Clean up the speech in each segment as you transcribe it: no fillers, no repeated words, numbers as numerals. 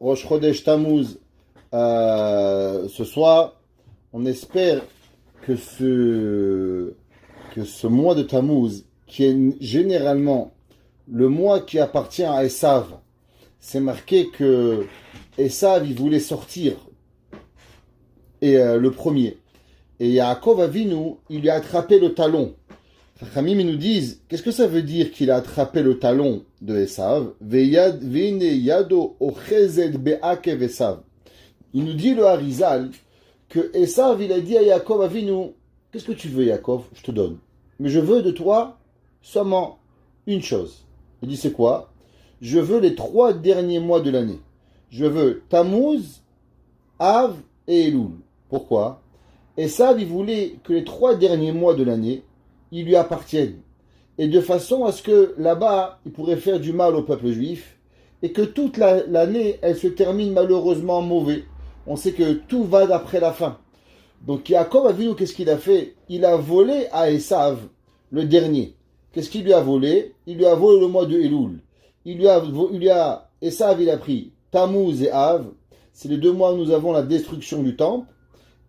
Rosh Chodesh Tammuz ce soir. On espère que ce mois de Tammuz, qui est généralement le mois qui appartient à Esav, c'est marqué que Esav, il voulait sortir et le premier. Et Yaakov Avinu, il lui a attrapé le talon. Chachamim, ils nous disent, qu'est-ce que ça veut dire qu'il a attrapé le talon de Esav? Il nous dit le Harizal que Esav, il a dit à Yaakov Avinu, qu'est-ce que tu veux, Yaakov? Je te donne. Mais je veux de toi seulement une chose. Il dit, c'est quoi? Je veux les 3 derniers mois de l'année. Je veux Tammuz, Av et Elul. Pourquoi? Esav, il voulait que les 3 derniers mois de l'année, ils lui appartiennent. Et de façon à ce que là-bas, il pourrait faire du mal au peuple juif, et que toute l'année, elle se termine malheureusement mauvais. On sait que tout va d'après la fin. Donc Yaakov Avinu, qu'est-ce qu'il a fait? Il a volé à Esav, le dernier. Qu'est-ce qu'il lui a volé? Il lui a volé le mois de Elul. Esav, il a pris Tammuz et Av. C'est les 2 mois où nous avons la destruction du temple.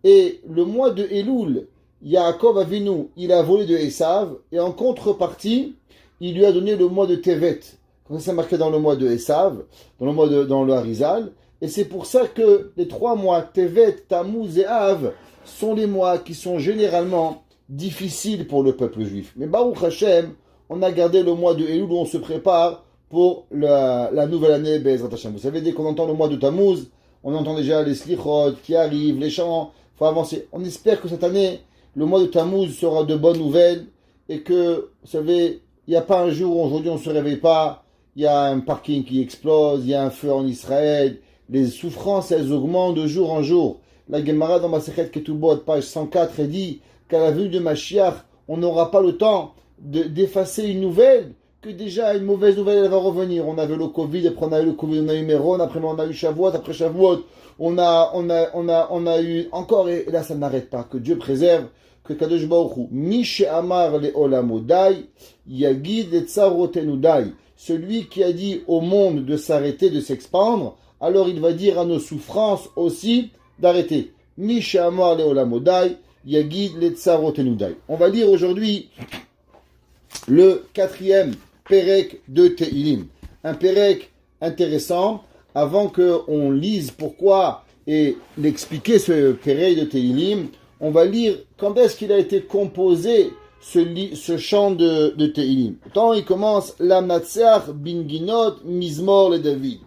Et le mois de Elul, Yaakov Avinu, il a volé de Esav, et en contrepartie, il lui a donné le mois de Tevet. Comme ça, c'est marqué dans le mois de Esav, dans le Harizal. Et c'est pour ça que les 3 mois, Tevet, Tammuz et Av, sont les mois qui sont généralement difficiles pour le peuple juif. Mais Baruch Hashem, on a gardé le mois de Elul où on se prépare pour la nouvelle année, Be'ezrat Hashem. Vous savez, dès qu'on entend le mois de Tammuz, on entend déjà les slichot qui arrivent, les chants, il faut avancer. On espère que cette année, le mois de Tammuz sera de bonnes nouvelles et que, vous savez, il n'y a pas un jour où aujourd'hui on ne se réveille pas, il y a un parking qui explose, il y a un feu en Israël, les souffrances, elles augmentent de jour en jour. La Gemara dans Masechet Ketubot, page 104, elle dit qu'à la vue de Mashiach, on n'aura pas le temps d'effacer une nouvelle, que déjà une mauvaise nouvelle elle va revenir. On avait le Covid, après on a eu le Covid, on a eu Méron, après on a eu Shavuot, après Shavuot, on a eu encore, et là ça n'arrête pas. Que Dieu préserve, que Kadosh Baruch Hu, Mish Amar le Olamodai, Yagid et Tsarotenudai, celui qui a dit au monde de s'arrêter, de s'expandre, alors il va dire à nos souffrances aussi d'arrêter. Mish Amar le Olamodai, Yagid le Tsarotenudai. On va lire aujourd'hui le 4e Pérec de Tehilim. Un Pérec intéressant. Avant qu'on lise pourquoi et l'expliquer ce Pérec de Tehilim, on va lire quand est-ce qu'il a été composé ce chant de Tehilim. Quand il commence Lamnatseach Binginot Mizmor le David.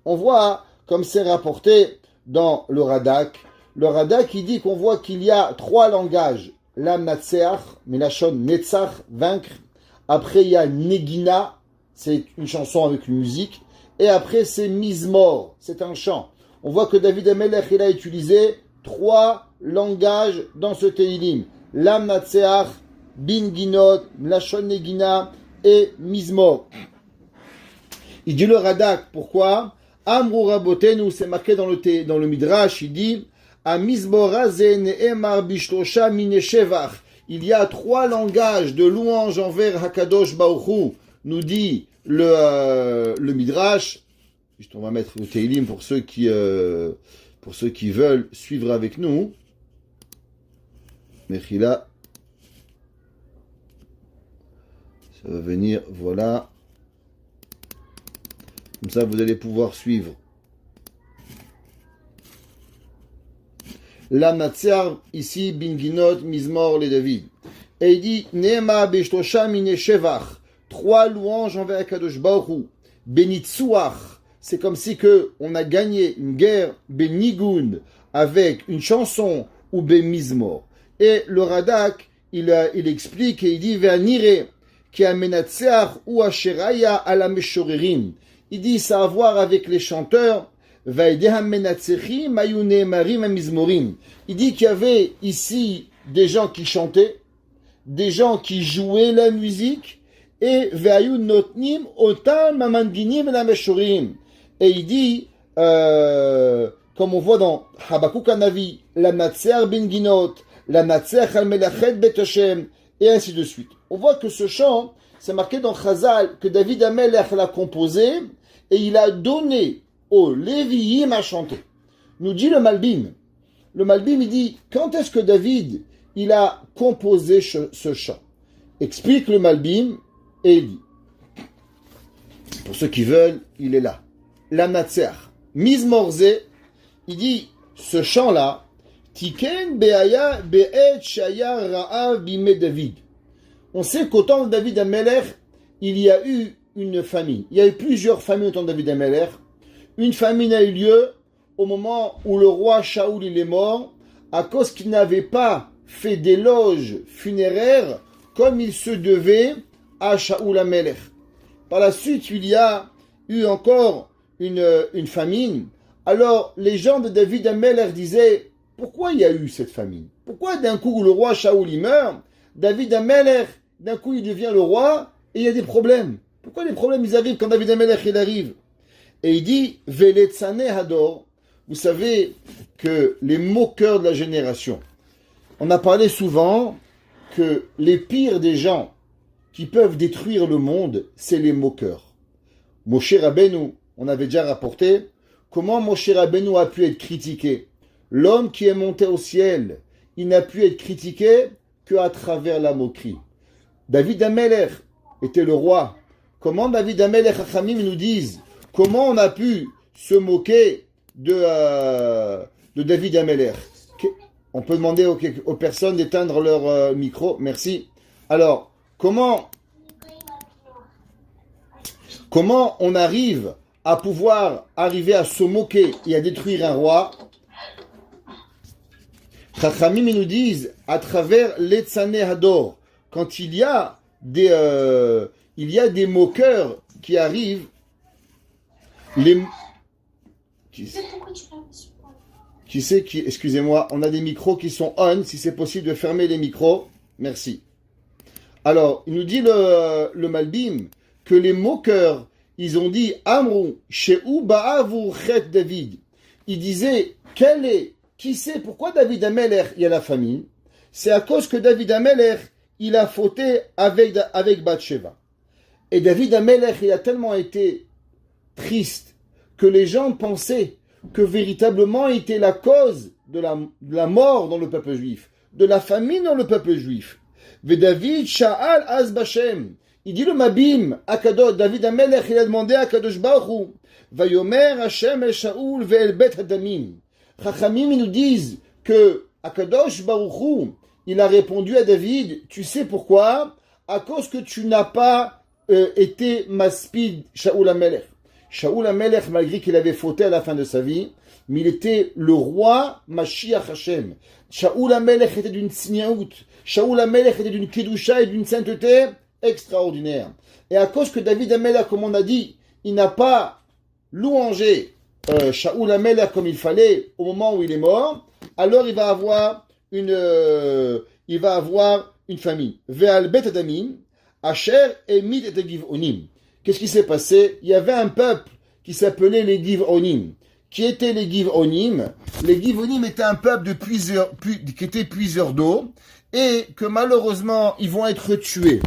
On voit, comme c'est rapporté dans le Radak, il dit qu'on voit qu'il y a 3 langages. Lamnatseach, Melachon Netzach, vaincre. Après, il y a Negina, c'est une chanson avec une musique. Et après, c'est Mizmor, c'est un chant. On voit que David Amelech, il a utilisé 3 langages dans ce Tehilim. Lam Natseach, Bin Ginot, Mlachon Negina et Mizmor. Il dit le Radak, pourquoi? Amrou Rabotenu, c'est marqué dans le Midrash, il dit A Mizmora ze ne'emar bishtosha mineshevach. Il y a 3 langages de louange envers Hakadosh Baruch Hu, nous dit le Midrash. On va mettre le Tehilim pour ceux qui veulent suivre avec nous. Mechila. Ça va venir, voilà. Comme ça, vous allez pouvoir suivre. La Natsear, ici, Binginot, Mizmor, les David. Et il dit, Neema Beshtosha Mine Shevach. 3 louanges envers Akadosh Baruch Hu. Benitsuach. C'est comme si on a gagné une guerre, Benigun, avec une chanson, ou Bemizmor. Et le Radak, il explique et il dit, Ve'anire, ki amenatseach ou asheraya ala meshorerim. Il dit, ça a à voir avec les chanteurs, il dit qu'il y avait ici des gens qui chantaient, des gens qui jouaient la musique, et il dit, comme on voit dans Habakkuk Hanavi, la Natser ben Ginot, la Natser al Melachet bet Hashem, et ainsi de suite. On voit que ce chant, c'est marqué dans Chazal, que David Amelech l'a composé, et il a donné aux Lévi'im à chanter. Nous dit le Malbim. Le Malbim, il dit, quand est-ce que David, il a composé ce chant? Explique le Malbim, et il dit, pour ceux qui veulent, il est là. La Natser, Mizmorze, il dit, ce chant-là, Tiken Be'aya Be'et Shaya Ra'av Bime David. On sait qu'au temps de David Amelech, il y a eu une famine. Il y a eu plusieurs famines au temps de David Amelech. Une famine a eu lieu au moment où le roi Shaoul il est mort, à cause qu'il n'avait pas fait d'éloges funéraires comme il se devait à Shaoul Amelech. Par la suite, il y a eu encore une famine. Alors, les gens de David Amelech disaient, pourquoi il y a eu cette famine? Pourquoi d'un coup le roi Shaoul il meurt, David Amelech, d'un coup il devient le roi, et il y a des problèmes? Pourquoi les problèmes ils arrivent quand David Amelech il arrive? Et il dit, Veletsane Hador, vous savez que les moqueurs de la génération, on a parlé souvent que les pires des gens qui peuvent détruire le monde, c'est les moqueurs. Moshe Rabbeinu, on avait déjà rapporté, comment Moshe Rabbeinu a pu être critiqué. L'homme qui est monté au ciel, il n'a pu être critiqué qu'à travers la moquerie. David Amelech était le roi. Comment David Amelech Chachamim nous disent comment on a pu se moquer de David Amelech? On peut demander aux personnes d'éteindre leur micro. Merci. Alors, comment on arrive à pouvoir arriver à se moquer et à détruire un roi? Chachamim nous disent à travers l'Etzane Hador, quand il y a des moqueurs qui arrivent, excusez-moi, on a des micros qui sont on, si c'est possible de fermer les micros, merci. Alors, il nous dit le Malbim que les moqueurs, ils ont dit Amrou, Shehu Ba'avu Chet David. Ils disaient, qui sait pourquoi David Amelech, il y a la famine? C'est à cause que David Amelech, il a fauté avec Bathsheba. Et David Amelech, il a tellement été triste que les gens pensaient que véritablement il était la cause de la mort dans le peuple juif, de la famine dans le peuple juif. Ve David Sha'al Az Bashem. Il dit le Mabim, Akadosh, David Amelech, il a demandé à Kadosh Baruch Hu, Vayomer Hashem El Shaoul Ve'el Bet Hadamim. Chachamim, ils nous disent que Akadosh Baruch Hu, il a répondu à David, tu sais pourquoi? À cause que tu n'as pas été maspid Shaoul Amelech. Shaoul Amelech, malgré qu'il avait fauté à la fin de sa vie, mais il était le roi Mashiach Hashem. Shaoul Amelech était d'une tzniaout. Shaoul Amelech était d'une kedusha et d'une sainteté extraordinaire. Et à cause que David Amelech, comme on a dit, il n'a pas louangé Shaoul Amelech comme il fallait au moment où il est mort, alors il va avoir une famille. Ve'al bet adamim, asher emid et Giv'onim. Qu'est-ce qui s'est passé? Il y avait un peuple qui s'appelait les Giv'onim. Qui étaient les Giv'onim? Les Giv'onim étaient un peuple qui était puiseur d'eau et que malheureusement ils vont être tués.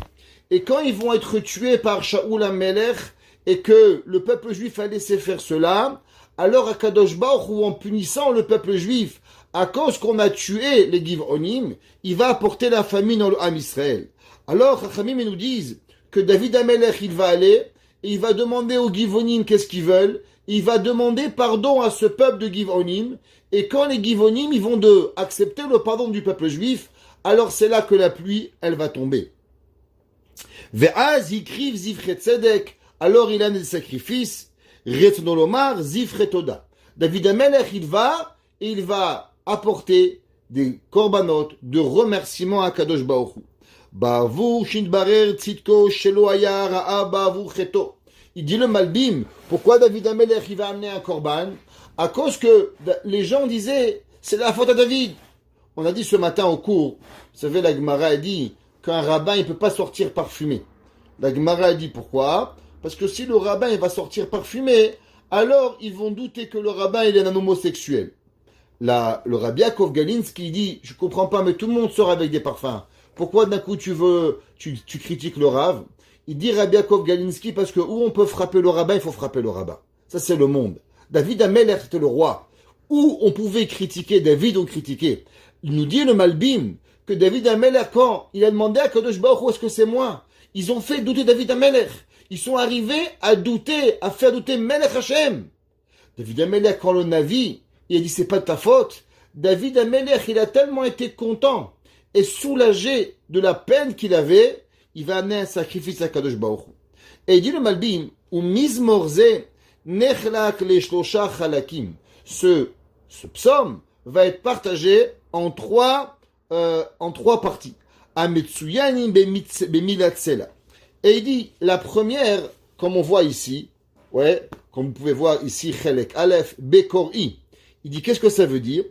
Et quand ils vont être tués par Shaoul Amelech et que le peuple juif a laissé faire cela, alors Akadosh Baruch Hu, en punissant le peuple juif à cause qu'on a tué les Giv'onim, il va apporter la famine dans le Ham Israël. Alors Chachamim nous disent que David Amelech il va aller et il va demander aux Giv'onim qu'est-ce qu'ils veulent. Il va demander pardon à ce peuple de Giv'onim et quand les Giv'onim ils vont accepter le pardon du peuple juif, alors c'est là que la pluie elle va tomber. Ve'az yikriv zivchet tzedek, alors il a des sacrifices. Retnolomar zivchet toda. David Amelech il va apporter des korbanot de remerciement à Kadosh Baruch Hu. Ba'avur shindbarer tzidko shelo haya ra'a ba'avur cheto. Il dit le Malbim, pourquoi David Amelech il va amener un korban? À cause que les gens disaient, c'est la faute à David. On a dit ce matin au cours, vous savez, la Gemara a dit qu'un rabbin il peut pas sortir parfumé. La Gemara a dit pourquoi? Parce que si le rabbin il va sortir parfumé, alors ils vont douter que le rabbin il est un homosexuel. Le Rabbi Yaakov Galinsky dit, je comprends pas, mais tout le monde sort avec des parfums. Pourquoi d'un coup tu critiques le Rav? Il dit Rabbi Yaakov Galinsky parce que où on peut frapper le rabbin, il faut frapper le rabbin. Ça c'est le monde. David Amelech, c'était le roi. Où on pouvait critiquer, David, on critiquait. Il nous dit le Malbim que David Amelech, quand il a demandé à Kadosh Baruch Hu, est-ce que c'est moi? Ils ont fait douter David Amelech. Ils sont arrivés à douter, à faire douter Melech Hashem. David Amelech, quand le Navi, il a dit c'est pas de ta faute. David Amelech, il a tellement été content et soulagé de la peine qu'il avait, il va amener un sacrifice à Kadosh Baruch Hu. Et il dit le Malbim, ou mizmorze nechlak le shlosha chalakim. Ce psaume va être partagé en trois parties. Ametsuyanim bemilatsela. Et il dit, la première, comme on voit ici, comme vous pouvez voir ici, Chelek Aleph Bekori. Il dit, qu'est-ce que ça veut dire?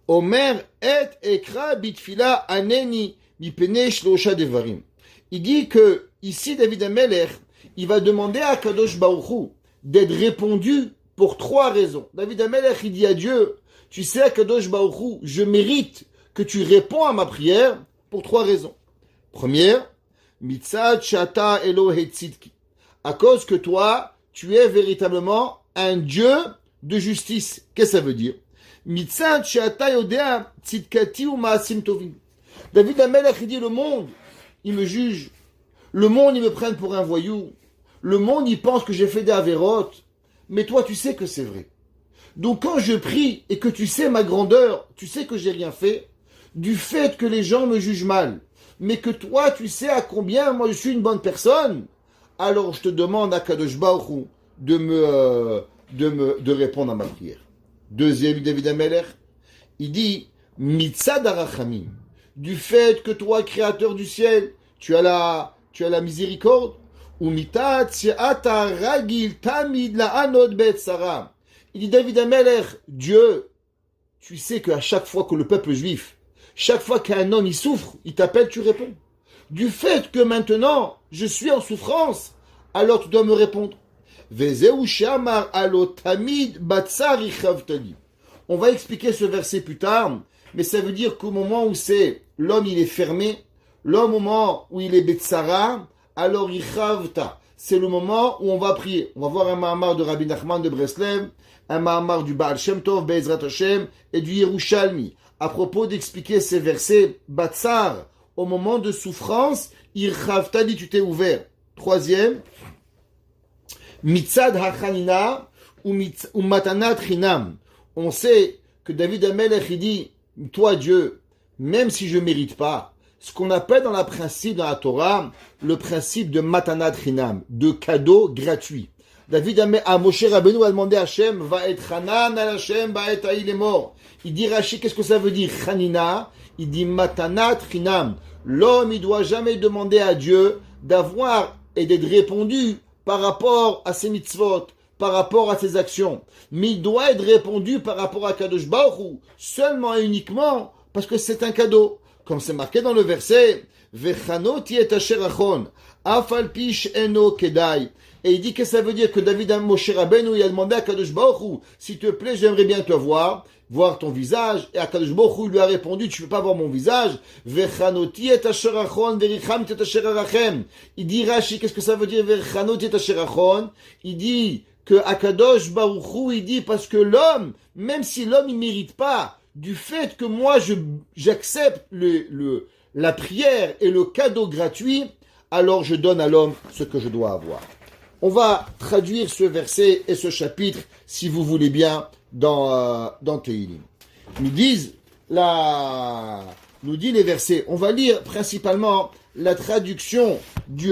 Omer et ekra bitfila aneni mipene shlosha devarim. Il dit que, ici, David Amelech, il va demander à Kadosh Baruch Hu d'être répondu pour trois raisons. David Amelech, il dit à Dieu, tu sais, à Kadosh Baruch Hu, je mérite que tu réponds à ma prière pour trois raisons. Première, Mitzad Shata Elohe Tzidki. À cause que toi, tu es véritablement un Dieu de justice. Qu'est-ce que ça veut dire? Mitzad Shata Yodea Tzidkati ou Maasim Tovim. David Amelech, il dit, le monde, il me juge. Le monde, il me prenne pour un voyou. Le monde, il pense que j'ai fait des avérotes. Mais toi, tu sais que c'est vrai. Donc quand je prie et que tu sais ma grandeur, tu sais que j'ai rien fait, du fait que les gens me jugent mal, mais que toi, tu sais à combien moi je suis une bonne personne, alors je te demande à Kadosh Baruch Hu de répondre à ma prière. Deuxième, David Amelech, il dit, Mitzad Arachamim, du fait que toi, créateur du ciel, tu as la miséricorde, ou Mitat Siata Ragil Tamid la Anod Bet Sarah. Il dit, David Amelech, Dieu, tu sais qu'à chaque fois que le peuple juif, chaque fois qu'un homme il souffre, il t'appelle, tu réponds. Du fait que maintenant, je suis en souffrance, alors tu dois me répondre. On va expliquer ce verset plus tard, mais ça veut dire qu'au moment où c'est l'homme il est fermé, l'homme au moment où il est betsara, alors il chavta. C'est le moment où on va prier. On va voir un mahamar de Rabbi Nachman de Breslev, un mahamar du Baal Shem Tov, Be'ezrat Hashem, et du Yerushalmi. À propos d'expliquer ces versets, Batsar, au moment de souffrance, Irchavta dit tu t'es ouvert. Troisième, Mitzad Hachanina ou Matanat Chinam. On sait que David Amelech il dit, toi Dieu, même si je ne mérite pas, ce qu'on appelle dans la Torah, le principe de Matanat Chinam, de cadeau gratuit. David à Moshe Rabbeinu a demandé à Hachem, va être Hanan al Hachem, va être il est mort. Il dit Rashi, qu'est-ce que ça veut dire? Chanina, il dit Matanat Chinam. L'homme, il doit jamais demander à Dieu d'avoir et d'être répondu par rapport à ses mitzvot, par rapport à ses actions. Mais il doit être répondu par rapport à Kadosh Baruch Hu, seulement et uniquement parce que c'est un cadeau. Comme c'est marqué dans le verset, Vechano tiet asher achon, afal pish eno kedai. Et il dit que ça veut dire que David Moshe Rabbeinu il a demandé à Kadosh Baruch Hu, s'il te plaît, j'aimerais bien te voir ton visage. Et à Kadosh Baruch Hu lui a répondu, tu ne peux pas voir mon visage. Vechanoti et asher achon, vericham et asher arachem. Il dit Rashi, qu'est-ce que ça veut dire Vechanoti et asher achon? Il dit que à Kadosh Baruch Hu, il dit parce que l'homme, même si l'homme il mérite pas, du fait que moi j'accepte la prière et le cadeau gratuit, alors je donne à l'homme ce que je dois avoir. On va traduire ce verset et ce chapitre, si vous voulez bien, dans Tehillim. Nous dit les versets. On va lire principalement la traduction du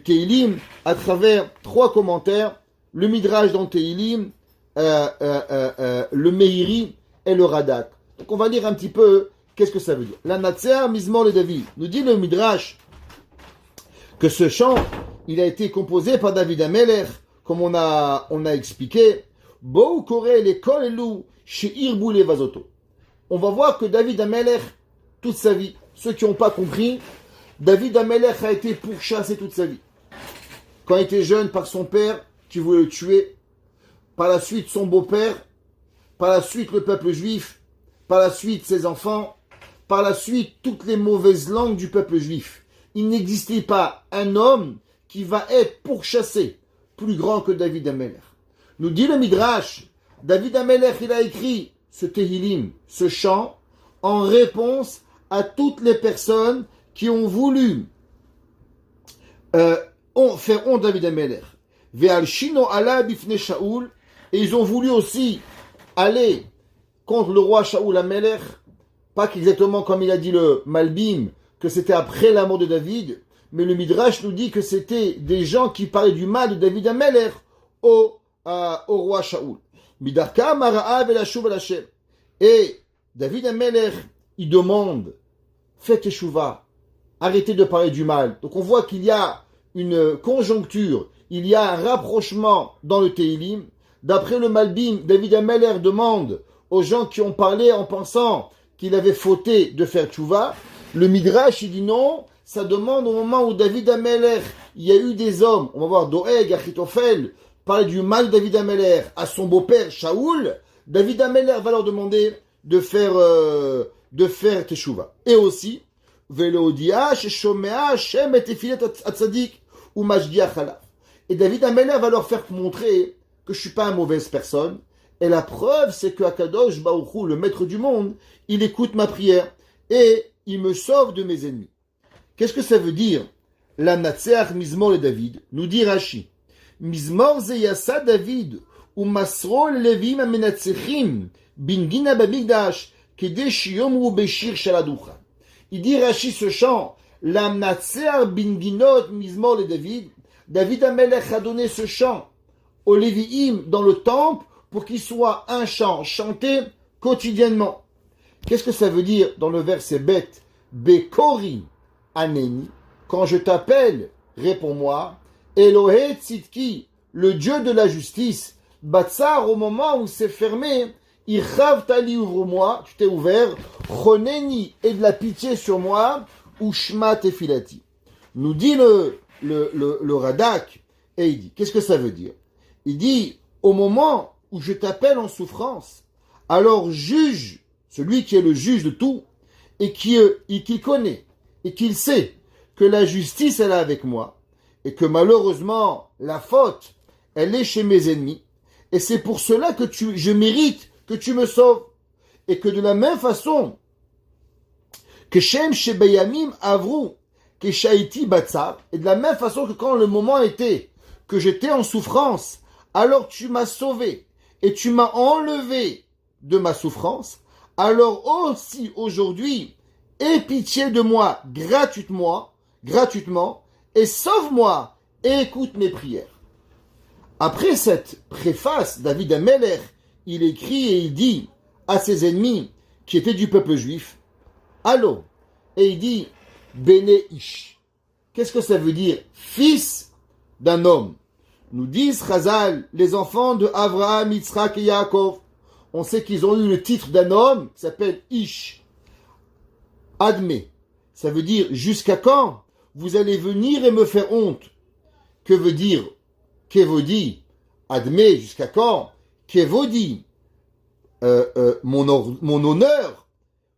Tehillim à travers trois commentaires. Le Midrash dans Tehillim, le Meiri et le Radak. Donc on va lire un petit peu qu'est-ce que ça veut dire. La Natser Mizmor le David. Nous dit le Midrash que ce chant, il a été composé par David Amelech, comme on a expliqué. Bo Kore les Kolelu chez Irbou les Vazoto. On va voir que David Amelech, toute sa vie, ceux qui n'ont pas compris, David Amelech a été pourchassé toute sa vie. Quand il était jeune par son père, qui voulait le tuer, par la suite son beau-père, par la suite le peuple juif, par la suite ses enfants, par la suite toutes les mauvaises langues du peuple juif. Il n'existait pas un homme qui va être pourchassé plus grand que David Amelech. Nous dit le Midrash, David Amelech, il a écrit ce Tehillim, ce chant, en réponse à toutes les personnes qui ont voulu faire honte David Amelech. Ve'al shino ala bifne Shaoul, et ils ont voulu aussi aller contre le roi Shaoul Amelech, pas exactement comme il a dit le Malbim, que c'était après la mort de David, mais le Midrash nous dit que c'était des gens qui parlaient du mal de David Amelech au roi Shaoul. Midarka mara'a velashuv Hashem. Et David Amelech, il demande, faites teshuva, arrêtez de parler du mal. Donc on voit qu'il y a une conjoncture, il y a un rapprochement dans le Tehillim. D'après le Malbim, David Amelech demande aux gens qui ont parlé en pensant qu'il avait fauté de faire teshuva. Le Midrash, il dit non, ça demande au moment où David Amelech, il y a eu des hommes, on va voir Doeg, Achitophel, parler du mal de David Amelech à son beau-père Shaoul. David Amelech va leur demander de faire teshuva. Et aussi, Velodia, Sheshomea, Shem et Tefilet Atzadik, ou Mashgiach Halav. Et David Amelech va leur faire montrer que je suis pas une mauvaise personne. Et la preuve, c'est que Akadosh Baruch Hu, le maître du monde, il écoute ma prière et il me sauve de mes ennemis. Qu'est-ce que ça veut dire? La Natseach Mizmor et David, nous dit Rashi. Mizmor ze yasa David, ou masro levim amenatsechim, bingina bamigdash, kede shiyomru beshir shaladucha. Il dit Rashi ce chant, la Natseach binginot Mizmor et David, David Amelech a donné ce chant aux Lévi'im dans le temple pour qu'il soit un chant chanté quotidiennement. Qu'est-ce que ça veut dire dans le verset bête? Bekori aneni, quand je t'appelle, réponds-moi. Elohe tzidki, le Dieu de la justice. Batsar, au moment où c'est fermé, Irchav tali, ouvre-moi, tu t'es ouvert. Choneni, et de la pitié sur moi. Ushma tefilati. Nous dit le Radak, et il dit, qu'est-ce que ça veut dire? Il dit, au moment où je t'appelle en souffrance, alors juge celui qui est le juge de tout, et qui connaît, et qui sait que la justice, elle est avec moi, et que malheureusement, la faute, elle est chez mes ennemis, et c'est pour cela que je mérite que tu me sauves, et que de la même façon, que Shem Shebayamim Avru, que Shaiti Batsar, et de la même façon que quand le moment était, que j'étais en souffrance, alors tu m'as sauvé, et tu m'as enlevé de ma souffrance, alors aussi aujourd'hui, aie pitié de moi gratuitement, et sauve-moi, et écoute mes prières. Après cette préface, David Amelech, il écrit et il dit à ses ennemis qui étaient du peuple juif, allô, et il dit, Bene Ish. Qu'est-ce que ça veut dire? Fils d'un homme. Nous disent Chazal, les enfants de Avraham, Yitzhak et Yaakov. On sait qu'ils ont eu le titre d'un homme qui s'appelle Ish. Admet. Ça veut dire jusqu'à quand vous allez venir et me faire honte. Que veut dire Kevodi? Admet, jusqu'à quand? Kevodi. Mon honneur,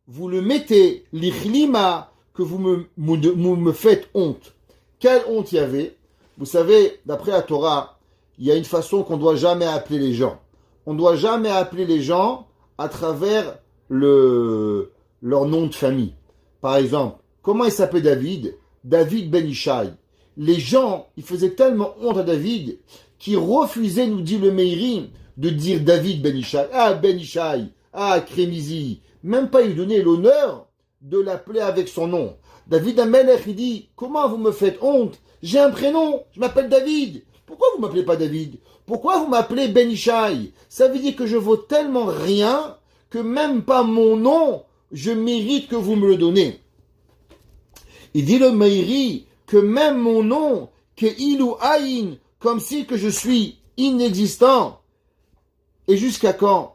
vous le mettez, l'ichlima, que vous me faites honte. Quelle honte il y avait? Vous savez, d'après la Torah, il y a une façon qu'on ne doit jamais appeler les gens. On ne doit jamais appeler les gens à travers leur nom de famille. Par exemple, comment il s'appelait David? David Ben Ishai. Les gens, ils faisaient tellement honte à David qu'ils refusaient, nous dit le Meiri, de dire David Ben Ishai. Ah, Ben Ishai. Ah, Crémizi. Même pas lui donner l'honneur de l'appeler avec son nom. David Amelech, il dit, comment vous me faites honte? J'ai un prénom, je m'appelle David. Pourquoi vous m'appelez pas David? Pourquoi vous m'appelez Ben Ishai? Ça veut dire que je vaux tellement rien que même pas mon nom, je mérite que vous me le donnez. Il dit le Meiri que même mon nom, que Ilou Aïn, comme si que je suis inexistant. Et jusqu'à quand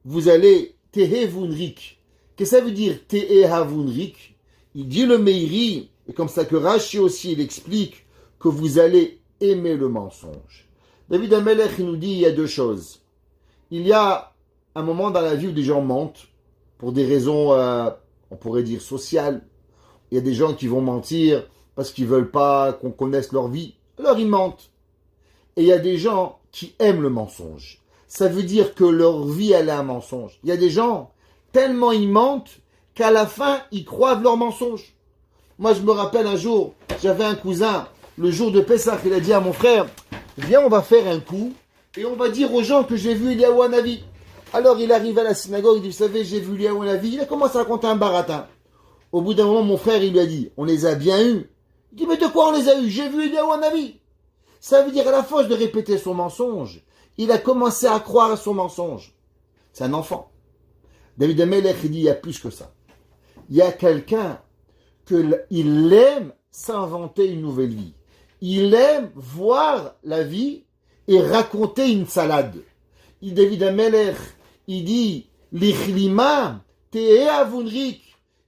vous allez Tehevunrik? Qu'est-ce que ça veut dire Tehevunrik? Il dit le Meiri, et comme ça que Rashi aussi il explique que vous allez aimer le mensonge. David Amelech il nous dit il y a deux choses. Il y a un moment dans la vie où des gens mentent pour des raisons, on pourrait dire sociales. Il y a des gens qui vont mentir parce qu'ils veulent pas qu'on connaisse leur vie. Alors ils mentent. Et il y a des gens qui aiment le mensonge. Ça veut dire que leur vie, elle est un mensonge. Il y a des gens, tellement ils mentent, qu'à la fin, ils croient leur mensonge. Moi, je me rappelle un jour, j'avais un cousin, le jour de Pessah, il a dit à mon frère, viens, on va faire un coup, et on va dire aux gens que j'ai vu Eliyahu Hanavi. Alors, il arrive à la synagogue, il dit, vous savez, j'ai vu Eliyahu Hanavi. Il a commencé à raconter un baratin. Au bout d'un moment, mon frère, il lui a dit, on les a bien eus. Il dit, mais de quoi on les a eus? J'ai vu Eliyahu Hanavi. Ça veut dire, à la force de répéter son mensonge, il a commencé à croire à son mensonge. C'est un enfant. David Amelech, il dit, il y a plus que ça. Il y a quelqu'un qu'il aime s'inventer une nouvelle vie. Il aime voir la vie et raconter une salade. David Amelech, il dit, l'ichlima, te'e avunrik.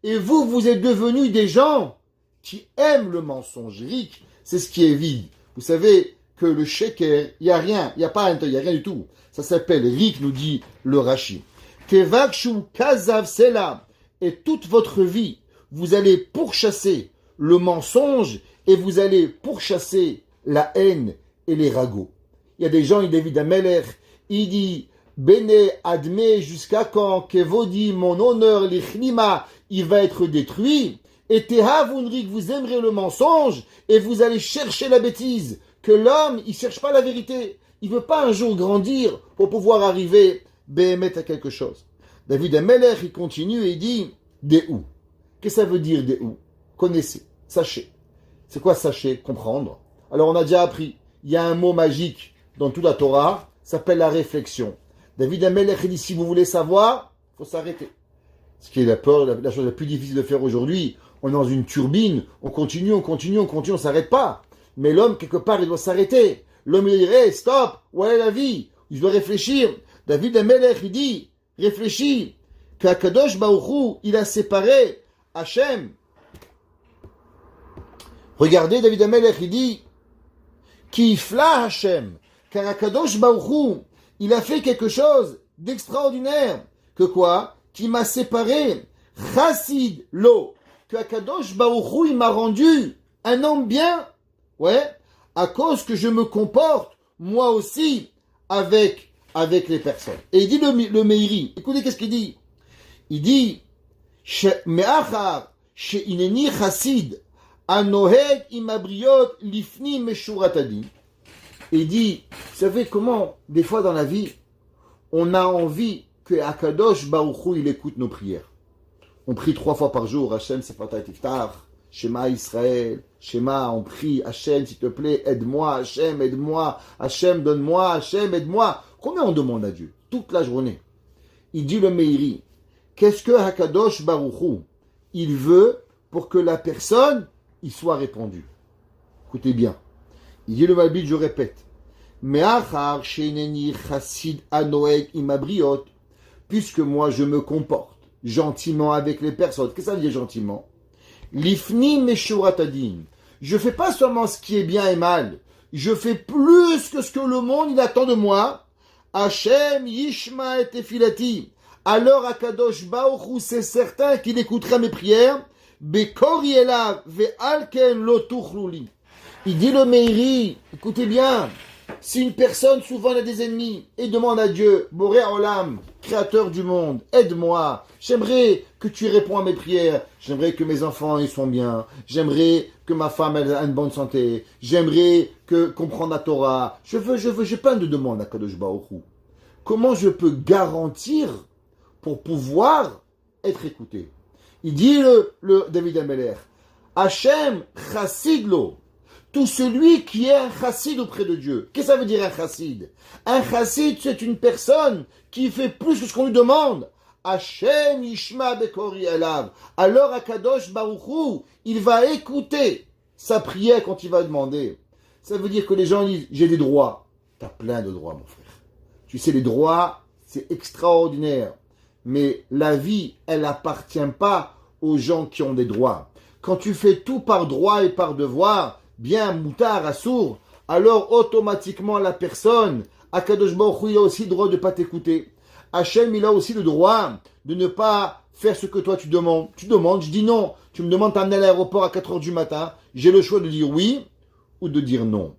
Et vous, vous êtes devenus des gens qui aiment le mensonge. Rik, c'est ce qui est vide. Vous savez que le sheker, il n'y a rien, il n'y a pas il n'y a rien du tout. Ça s'appelle rik, nous dit le Rashi. Kevakshu kazav sela. Et toute votre vie, vous allez pourchasser le mensonge et vous allez pourchasser la haine et les ragots. Il y a des gens, il David Amelech, il dit, Bene adme jusqu'à quand, Kevodi, mon honneur, l'ichlima, il va être détruit. Et tehavunrik, vous aimerez le mensonge et vous allez chercher la bêtise. Que l'homme, il cherche pas la vérité. Il veut pas un jour grandir pour pouvoir arriver, béhémet à quelque chose. David Amelech, il continue et il dit, Déhou. Qu'est-ce que ça veut dire Déhou? Connaissez, sachez. C'est quoi sachez? Comprendre. Alors on a déjà appris, il y a un mot magique dans toute la Torah, ça s'appelle la réflexion. David Amelech, il dit, si vous voulez savoir, il faut s'arrêter. Ce qui est la chose la plus difficile de faire aujourd'hui. On est dans une turbine, on continue, on s'arrête pas. Mais l'homme, quelque part, il doit s'arrêter. L'homme, il dit, hey, stop, où est la vie? Il doit réfléchir. David Amelech, il dit, réfléchis, qu'Akadosh Baruch Hu, il a séparé Hachem. Regardez, David Amelech, il dit, Kifla Hachem, car Akadosh Baruch Hu, il a fait quelque chose d'extraordinaire. Que quoi? Qui m'a séparé, Chassid Lo, que Akadosh Baruch Hu, il m'a rendu un homme bien, ouais, à cause que je me comporte, moi aussi, avec les personnes. Et il dit le Meiri, écoutez qu'est-ce qu'il dit. Il dit, Me'achar, she'ineni chassid, anoheg imabriot lifni meshuratadi. Il dit, vous savez comment, des fois dans la vie, on a envie que Akadosh Baruch Hu, il écoute nos prières. On prie 3 fois par jour, Hachem Sefatah Tiftar, Shema Israël, Shema, on prie, Hachem, s'il te plaît, aide-moi, Hachem, donne-moi, Hachem, aide-moi. Combien on demande à Dieu? Toute la journée. Il dit le Meiri, qu'est-ce que Hakadosh Baruch Hu, il veut pour que la personne, il soit répondu? Écoutez bien. Il dit le Malbit, je répète. Me'achar she'ineni chassid anoeg imabriot, puisque moi je me comporte gentiment avec les personnes. Qu'est-ce que ça veut dire gentiment? Lifni meshuratadin. Je fais pas seulement ce qui est bien et mal. Je fais plus que ce que le monde il attend de moi. Hachem yishma et tefilati. Alors Akadosh Baruch Hu, c'est certain qu'il écoutera mes prières. Bekori elav ve'alken lo tuchluli. Il dit le Meiri, écoutez bien, si une personne souvent a des ennemis et demande à Dieu, Boré Olam, créateur du monde, aide-moi, j'aimerais que tu réponds à mes prières, j'aimerais que mes enfants ils sont bien, j'aimerais que ma femme elle a une bonne santé, j'aimerais que comprendre la Torah, j'ai plein de demandes à Kadosh Baruch Hu. Comment je peux garantir pour pouvoir être écouté? Il dit le David Amelech, Hachem chassid lo. Tout celui qui est un chassid auprès de Dieu. Qu'est-ce que ça veut dire un chassid? Un chassid, c'est une personne qui fait plus que ce qu'on lui demande. Hachem yishma bekori alav. Alors Akadosh Baruch Hu, il va écouter sa prière quand il va demander. Ça veut dire que les gens disent, j'ai des droits. T'as plein de droits, mon frère. Tu sais, les droits, c'est extraordinaire. Mais la vie, elle appartient pas aux gens qui ont des droits. Quand tu fais tout par droit et par devoir, bien moutard, assourd, alors automatiquement la personne, Akadosh Baruch Hu, il a aussi le droit de ne pas t'écouter. Hachem, il a aussi le droit de ne pas faire ce que toi tu demandes. Tu demandes, je dis non. Tu me demandes d'amener à l'aéroport à 4h du matin. J'ai le choix de dire oui ou de dire non.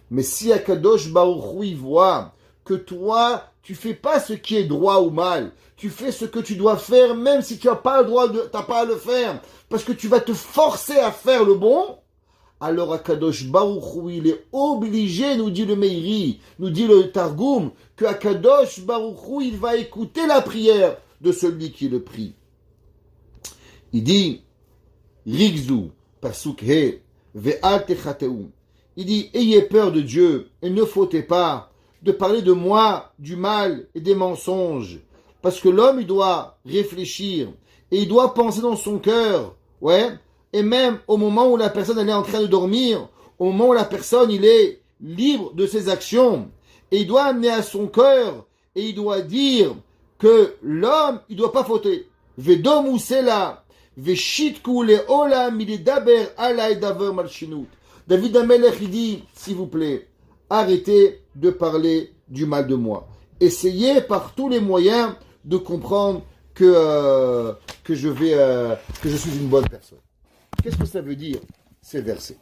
Mais si Akadosh Baruch Hu voit que toi, tu fais pas ce qui est droit ou mal, tu fais ce que tu dois faire, même si tu n'as pas le droit t'as pas à le faire, parce que tu vas te forcer à faire le bon, alors Akadosh Baruch Hu, il est obligé, nous dit le Meiri, nous dit le Targum, que Akadosh Baruch Hu, il va écouter la prière de celui qui le prie. Il dit, Rigzu, Pasuk He, Ve'al Techateum. Il dit, ayez peur de Dieu et ne fautez pas de parler de moi, du mal et des mensonges. Parce que l'homme, il doit réfléchir et il doit penser dans son cœur. Ouais. Et même au moment où la personne elle est en train de dormir, au moment où la personne il est libre de ses actions, et il doit amener à son cœur et il doit dire que l'homme, il doit pas fauter. Vedom usela, veshitku leolam milidaber alay daver malshinut. David Amelech, il dit, s'il vous plaît, arrêtez de parler du mal de moi. Essayez par tous les moyens de comprendre que je suis une bonne personne. Qu'est-ce que ça veut dire, ces versets?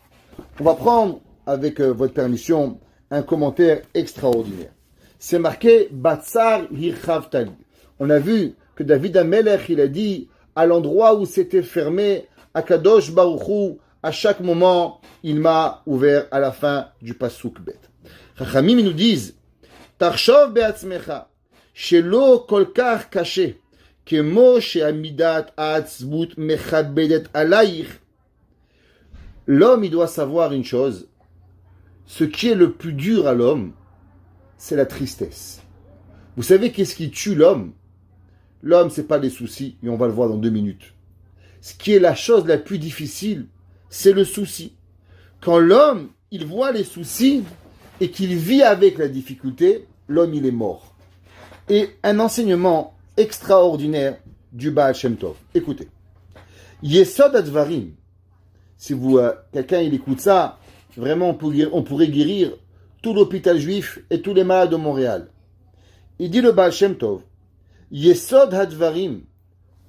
On va prendre, avec votre permission, un commentaire extraordinaire. C'est marqué Batsar Hirchavtali. On a vu que David Amelech, il a dit, à l'endroit où c'était fermé, Akadosh Baruch Hu, à chaque moment, il m'a ouvert à la fin du Pasuk Bet. Chachamim nous disent, Tarshov be'atzmecha, shelo kolkar kaché, kemo she'amidat ha'atzvut mechabedet alayich. L'homme, il doit savoir une chose. Ce qui est le plus dur à l'homme, c'est la tristesse. Vous savez qu'est-ce qui tue l'homme? L'homme, c'est pas les soucis, et on va le voir dans 2 minutes. Ce qui est la chose la plus difficile, c'est le souci. Quand l'homme, il voit les soucis et qu'il vit avec la difficulté, l'homme, il est mort. Et un enseignement extraordinaire du Baal Shem Tov. Écoutez. Yesod Advarim. Si quelqu'un il écoute ça, vraiment on pourrait guérir tout l'hôpital juif et tous les malades de Montréal. Il dit le Baal Shem Tov, Yesod Hadvarim,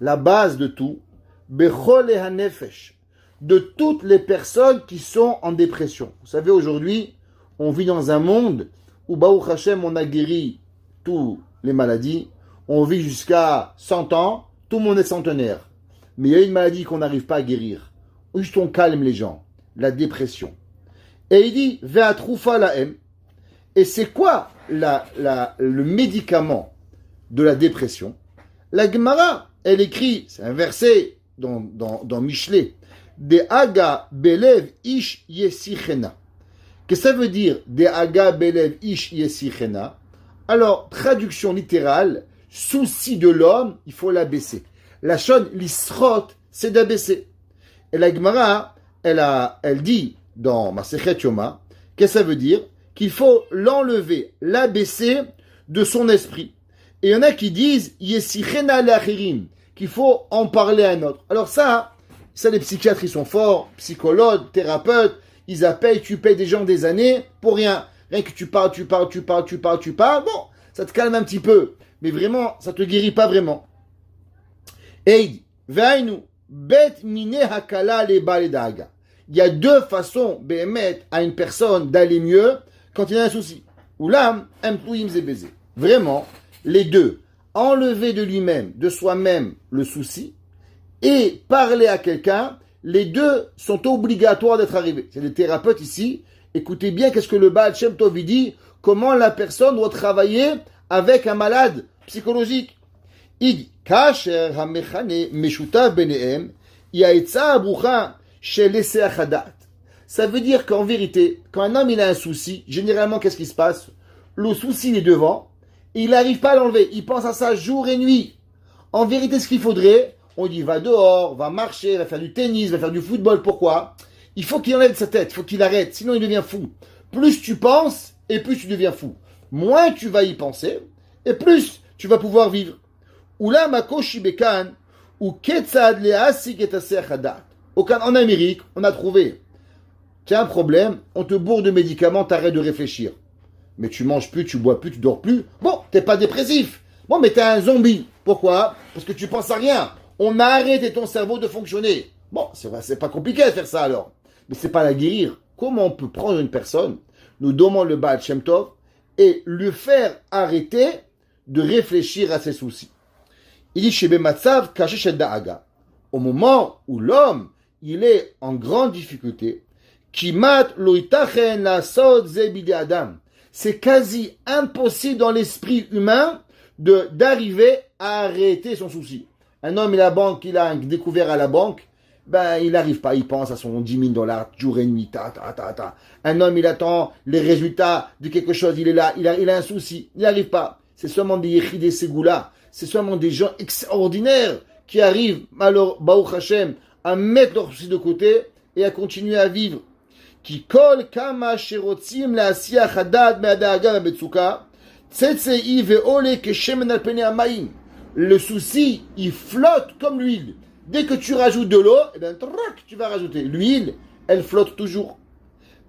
la base de tout, Bechol et Hanefesh, de toutes les personnes qui sont en dépression. Vous savez, aujourd'hui, on vit dans un monde où Baruch Hashem, on a guéri toutes les maladies, on vit jusqu'à 100 ans, tout le monde est centenaire. Mais il y a une maladie qu'on n'arrive pas à guérir. Juste on calme les gens, la dépression. Et il dit, Ve'atrufa lahem. Et c'est quoi le médicament de la dépression? La Gemara, elle écrit, c'est un verset dans Michelet, De aga belev ish yesichena. Qu'est-ce que ça veut dire, De aga belev ish yesichena? Alors, traduction littérale, souci de l'homme, il faut l'abaisser. La shon lisrot, c'est d'abaisser. Et la Gemara, elle dit dans Masechet Yoma, qu'est-ce que ça veut dire? Qu'il faut l'enlever, l'abaisser de son esprit. Et il y en a qui disent Yesichena l'achirim, qu'il faut en parler à un autre. Alors ça, les psychiatres, ils sont forts, psychologues, thérapeutes, ils appellent, tu payes des gens des années pour rien. Rien que tu parles, bon, ça te calme un petit peu. Mais vraiment, ça te guérit pas vraiment. Et il dit, Ve'ainu, bet mine hakala le baledaga. Il y a 2 façons, bémet, à une personne d'aller mieux quand il y a un souci. Ou là, employim zebeze. Vraiment, les deux. Enlever de lui-même, de soi-même, le souci et parler à quelqu'un, les deux sont obligatoires d'être arrivés. C'est des thérapeutes ici. Écoutez bien qu'est-ce que le Baal Shem Tov dit, comment la personne doit travailler avec un malade psychologique. Il dit, Kasher hamechane meshutav benehem, yaetza abrucha shel eseach hadat. Ça veut dire qu'en vérité, quand un homme il a un souci, généralement qu'est-ce qui se passe? Le souci il est devant, et il n'arrive pas à l'enlever. Il pense à ça jour et nuit. En vérité, ce qu'il faudrait, on dit va dehors, va marcher, va faire du tennis, va faire du football. Pourquoi? Il faut qu'il enlève sa tête, il faut qu'il arrête, sinon il devient fou. Plus tu penses, et plus tu deviens fou. Moins tu vas y penser, et plus tu vas pouvoir vivre. Oula mako shibekan, ou ketzad le'asik et hadat. En Amérique, on a trouvé. Tu as un problème, on te bourre de médicaments, t'arrêtes de réfléchir. Mais tu manges plus, tu bois plus, tu dors plus. Bon, t'es pas dépressif. Bon, mais t'es un zombie. Pourquoi? Parce que tu penses à rien. On a arrêté ton cerveau de fonctionner. Bon, c'est pas compliqué de faire ça alors. Mais c'est pas la guérir. Comment on peut prendre une personne, nous demande le Baal Shem Tov, et lui faire arrêter de réfléchir à ses soucis. Il dit Shebe Matzav Kashesh et Da'aga. Au moment où l'homme il est en grande difficulté, Kimat lo itachen lasod ze bidei adam. C'est quasi impossible dans l'esprit humain d'arriver à arrêter son souci. Un homme, il a un découvert à la banque, il n'arrive pas, il pense à son 10 000 dollars, jour et nuit, Un homme, il attend les résultats de quelque chose, il est là, il a un souci, il n'arrive pas. C'est seulement des Yechidei Segula, c'est seulement des gens extraordinaires qui arrivent, alors, Baruch Hashem, à mettre leur souci de côté et à continuer à vivre. Qui kol kama sherotzim le'asiyah hadad me'adaaga me'metzuka, tzetzei ve'ole keshemen al penei hamayim. Le souci, il flotte comme l'huile. Dès que tu rajoutes de l'eau, tu vas rajouter. L'huile, elle flotte toujours.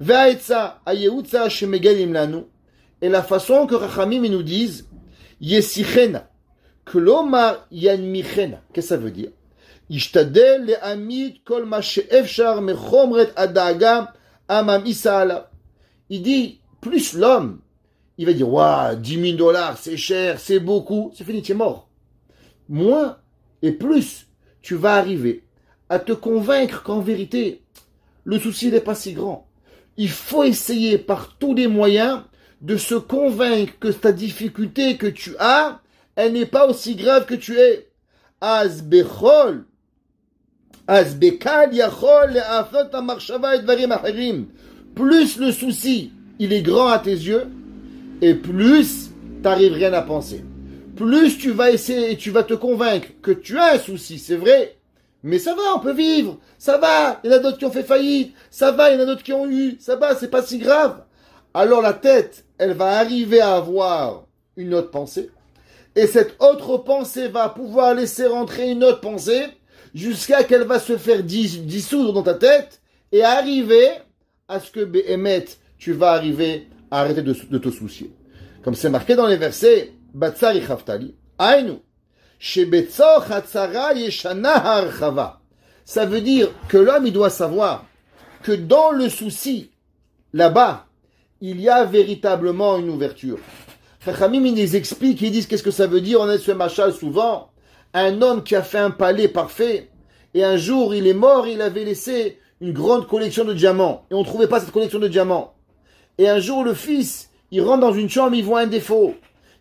Ve'aetza hayeutza shemegalim lanu. Et la façon que Rachamim nous disent, yesichena, klomar yanmichena. Qu'est-ce que ça veut dire? Ishtadel le'amid kol ma she'efshar mechomret adaaga amam isa'ala. Il dit, plus l'homme, il va dire, waouh, 10 000 dollars, c'est cher, c'est beaucoup, c'est fini, tu es mort. Moins et plus, tu vas arriver à te convaincre qu'en vérité, le souci n'est pas si grand. Il faut essayer par tous les moyens de se convaincre que ta difficulté que tu as, elle n'est pas aussi grave que tu es. Azbechol, azbekal yachol le'afot ha'marshava et dvarim acherim. Plus le souci, il est grand à tes yeux, et plus t'arrives rien à penser. Plus tu vas essayer et tu vas te convaincre que tu as un souci, c'est vrai, mais ça va, on peut vivre, ça va, il y en a d'autres qui ont fait faillite, ça va, il y en a d'autres qui ont eu, ça va, c'est pas si grave. Alors la tête, elle va arriver à avoir une autre pensée, et cette autre pensée va pouvoir laisser rentrer une autre pensée, jusqu'à qu'elle va se faire dissoudre dans ta tête, et arriver à ce que, Béhémet, tu vas arriver à arrêter de te soucier. Comme c'est marqué dans les versets, Batsari Chaftali, Ainu, Shebetzor Hatzara Yeshana Harchava. Ça veut dire que l'homme, il doit savoir que dans le souci, là-bas, il y a véritablement une ouverture. Chachamim, ils les expliquent, ils disent qu'est-ce que ça veut dire. On a ce machal souvent. Un homme qui a fait un palais parfait, et un jour, il est mort, il avait laissé une grande collection de diamants, et on ne trouvait pas cette collection de diamants. Et un jour, le fils, il rentre dans une chambre, il voit un défaut.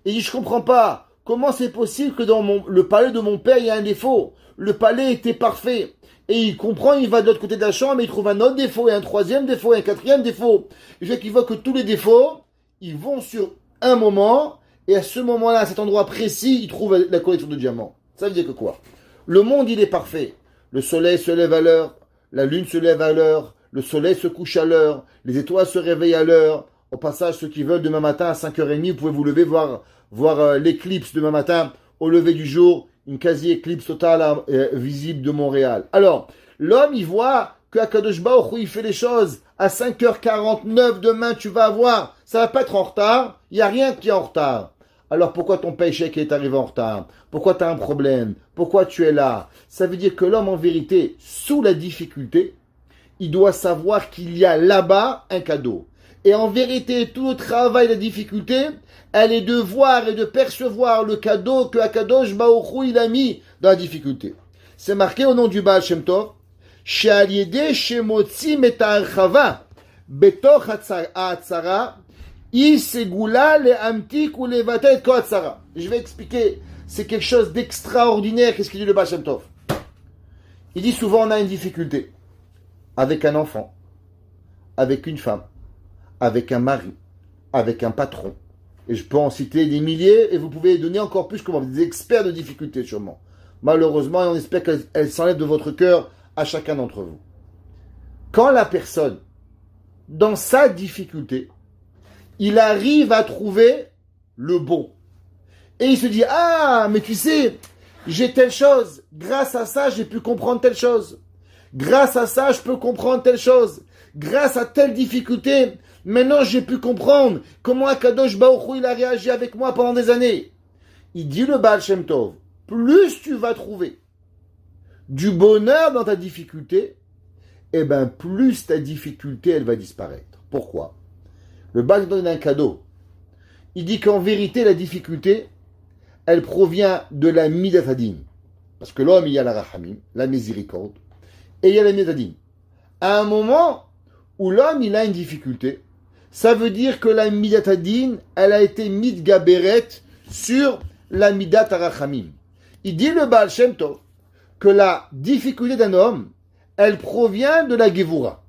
Et il dit, je comprends pas, comment c'est possible que dans le palais de mon père, il y a un défaut? Le palais était parfait. Et il comprend, il va de l'autre côté de la chambre, et il trouve un autre défaut, et un troisième défaut, et un quatrième défaut. Il fait qu'il voit que tous les défauts, ils vont sur un moment, et à ce moment-là, à cet endroit précis, il trouve la collection de diamants. Ça veut dire que quoi? Le monde, il est parfait. Le soleil se lève à l'heure, la lune se lève à l'heure, le soleil se couche à l'heure, les étoiles se réveillent à l'heure. Au passage, ceux qui veulent demain matin à 5h30, vous pouvez vous lever, voir l'éclipse demain matin, au lever du jour, une quasi-éclipse totale visible de Montréal. Alors, l'homme, il voit que Akadosh Baruch Hu, il fait les choses à 5h49, demain tu vas avoir, ça va pas être en retard, il n'y a rien qui est en retard. Alors pourquoi ton péché est arrivé en retard? Pourquoi tu as un problème? Pourquoi tu es là? Ça veut dire que l'homme, en vérité, sous la difficulté, il doit savoir qu'il y a là-bas un cadeau. Et en vérité, tout le travail, la difficulté, elle est de voir et de percevoir le cadeau que Akadosh Baruch Hu, il a mis dans la difficulté. C'est marqué au nom du Baal Shem Tov, She'al yedei shemotzim et ha'archava betoch ha'atzara isegula le'amtik ou levatet et kol hatzara. Je vais expliquer, c'est quelque chose d'extraordinaire. Qu'est-ce qu'il dit le Baal Shem Tov? Il dit souvent on a une difficulté avec un enfant, avec une femme, avec un mari, avec un patron. Et je peux en citer des milliers, et vous pouvez donner encore plus comme des experts de difficultés sûrement. Malheureusement, et on espère qu'elle s'enlève de votre cœur à chacun d'entre vous. Quand la personne, dans sa difficulté, il arrive à trouver le bon. Et il se dit, ah, mais tu sais, j'ai telle chose. Grâce à ça, j'ai pu comprendre telle chose. Grâce à ça, je peux comprendre telle chose. Grâce à telle difficulté, maintenant j'ai pu comprendre comment Akadosh Baruch Hu il a réagi avec moi pendant des années. Il dit le Baal Shem Tov, plus tu vas trouver du bonheur dans ta difficulté, eh ben plus ta difficulté elle va disparaître. Pourquoi? Le Baal donne un cadeau. Il dit qu'en vérité, la difficulté, elle provient de la midatadin. Parce que l'homme, il y a la rahamim, la miséricorde, et il y a la midatadin. À un moment où l'homme, il a une difficulté, ça veut dire que la midatadin, elle a été mitgaberet sur la midat arachamim. Il dit le Baal Shem Tov que la difficulté d'un homme, elle provient de la Gevura.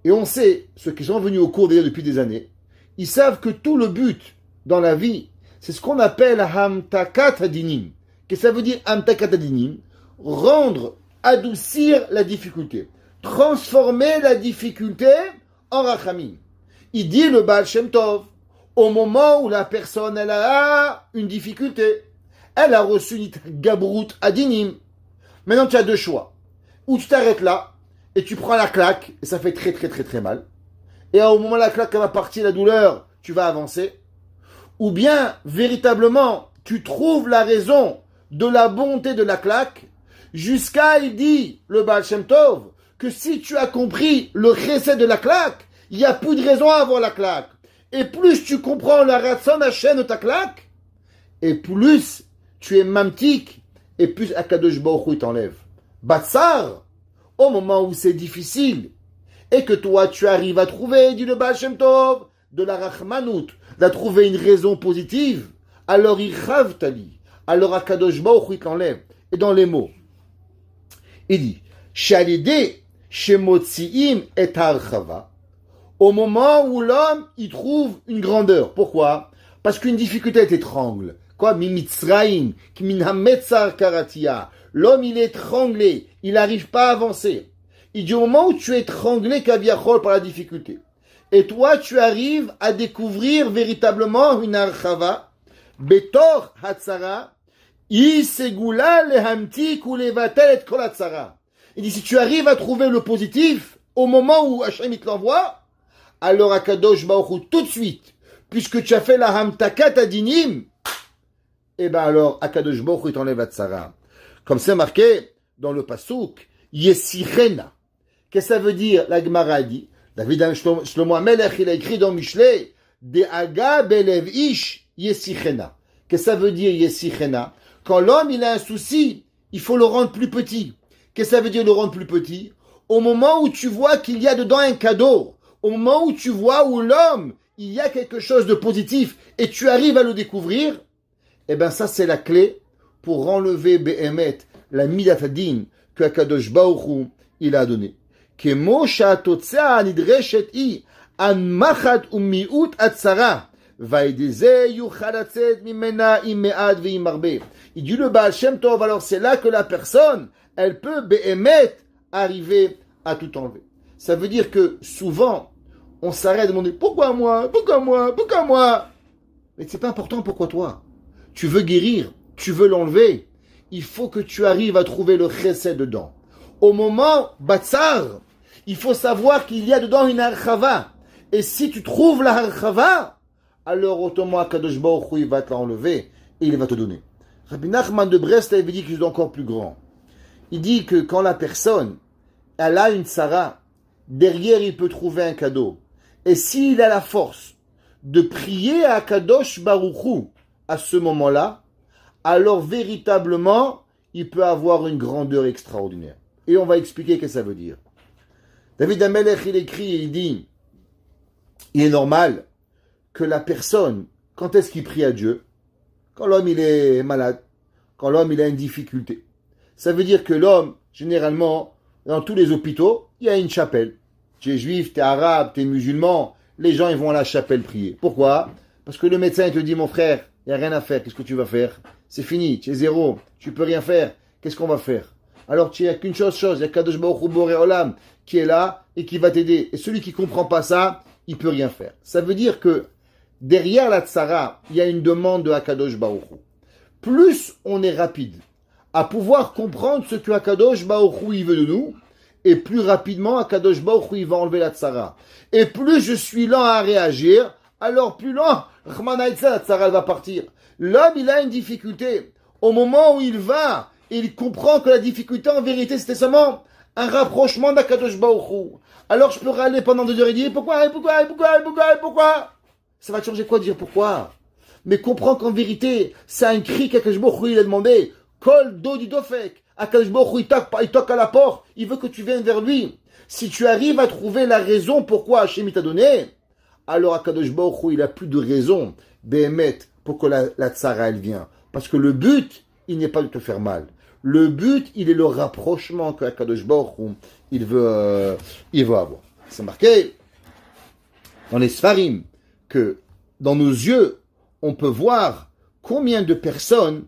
Et on sait, ceux qui sont venus au cours déjà depuis des années, ils savent que tout le but dans la vie, c'est ce qu'on appelle Hamtakat Hadinim. Qu'est-ce que ça veut dire Hamtakat Hadinim? Rendre, adoucir la difficulté. Transformer la difficulté en Rachamim. Il dit le Baal Shem Tov, au moment où la personne, elle a une difficulté, elle a reçu une Gabrut Adinim. Maintenant, tu as deux choix. Ou tu t'arrêtes là, et tu prends la claque, et ça fait très très très très mal. Et au moment où la claque va partir, la douleur, tu vas avancer. Ou bien, véritablement, tu trouves la raison de la bonté de la claque, jusqu'à, il dit, le Baal Shem Tov, que si tu as compris le recette de la claque, il n'y a plus de raison à avoir la claque. Et plus tu comprends la ratson Hashem de ta claque, et plus tu es mamtik, et plus Akadosh Baruch Hu t'enlève. Batsar, au moment où c'est difficile, et que toi tu arrives à trouver, dit le Baal Shem Tov, de la Rachmanout, d'à trouver une raison positive, alors il chav tali, alors Akadosh Baruch Hu t'enlève. Et dans les mots, il dit, Shalide, Shemotziim et Archava, au moment où l'homme il trouve une grandeur. Pourquoi? Parce qu'une difficulté t'étrangle. Quoi? Mimitzraim, Kiminhametzar Karatia. L'homme il est étranglé, il n'arrive pas à avancer. Il dit au moment où tu es étranglé Kaviachol par la difficulté, et toi tu arrives à découvrir véritablement une archava, Betor Hatzara, Isegula lehamtik ou levatel et kol hatzara. Il dit si tu arrives à trouver le positif au moment où Hashem il te l'envoie, alors Akadosh Baruch Hu tout de suite, puisque tu as fait la hamtakat adinim, et ben alors Akadosh Baruch Hu t'enlève hatzara. Comme c'est marqué dans le pasuk, Yesichena. Qu'est-ce que ça veut dire? La Gemara dit, David Shlomo HaMelech, il a écrit dans Mishlei, De'aga belev ish Yesichena. Qu'est-ce que ça veut dire Yesichena? Quand l'homme il a un souci, il faut le rendre plus petit. Qu'est-ce que ça veut dire le rendre plus petit? Au moment où tu vois qu'il y a dedans un cadeau, au moment où tu vois où l'homme, il y a quelque chose de positif et tu arrives à le découvrir, eh bien ça c'est la clé pour enlever Behemet, la midatadin que Akadosh Baruch Hu il a donné. Kemo sha'atotzea nidreshet i an machat umiut atzara vaideze yuchal atzet mimena im me'ad ve'im marbe. Il dit le Baal Shem Tov, alors c'est là que la personne, elle peut Behemet arriver à tout enlever. Ça veut dire que souvent, on s'arrête de demander pourquoi moi, pourquoi moi, pourquoi moi. Mais c'est pas important pourquoi toi. Tu veux guérir, tu veux l'enlever. Il faut que tu arrives à trouver le chesed dedans. Au moment batsar, il faut savoir qu'il y a dedans une archava. Et si tu trouves la archava, alors automatiquement Akadosh Baruch Hu va te l'enlever et il va te donner. Rabbi Nachman de Brest avait dit qu'il est encore plus grand. Il dit que quand la personne elle a une tzara, derrière il peut trouver un cadeau. Et s'il a la force de prier à Akadosh Baruch Hu à ce moment-là, alors véritablement, il peut avoir une grandeur extraordinaire. Et on va expliquer ce que ça veut dire. David HaMelech, il écrit et il dit, il est normal que la personne, quand est-ce qu'il prie à Dieu? Quand l'homme il est malade, quand l'homme il a une difficulté. Ça veut dire que l'homme, généralement, dans tous les hôpitaux, il y a une chapelle. Tu es juif, tu es arabe, tu es musulman, les gens ils vont à la chapelle prier. Pourquoi? Parce que le médecin il te dit, mon frère, il n'y a rien à faire, qu'est-ce que tu vas faire? C'est fini, tu es zéro, tu peux rien faire, qu'est-ce qu'on va faire? Alors tu n'as qu'une chose, il y a Kadosh Baruch Hu Boré Olam qui est là et qui va t'aider. Et celui qui ne comprend pas ça, il ne peut rien faire. Ça veut dire que derrière la tsara, il y a une demande de Akadosh Baruch Hu. Plus on est rapide à pouvoir comprendre ce que Akadosh Baruch Hu il veut de nous, et plus rapidement Akadosh Baruch Hu il va enlever la tsara. Et plus je suis lent à réagir, alors plus lent, la tsara elle va partir. L'homme il a une difficulté. Au moment où il va, il comprend que la difficulté en vérité c'était seulement un rapprochement d'Akadosh Baruch Hu. Alors je peux râler pendant 2 heures et dire pourquoi ça va te changer quoi de dire pourquoi? Mais comprends qu'en vérité, c'est un cri qu'Akadosh Baruch Hu il a demandé. Kol do di dofek. Akadosh Baruch Hu il toque à la porte, il veut que tu viennes vers lui. Si tu arrives à trouver la raison pourquoi Hachem t'a donné, alors Akadosh Baruch Hu il a plus de raison, Béhémet, pour que la tzara elle vient. Parce que le but, il n'est pas de te faire mal. Le but, il est le rapprochement que Akadosh Baruch Hu il veut avoir. C'est marqué dans les Sfarim que dans nos yeux, on peut voir combien de personnes,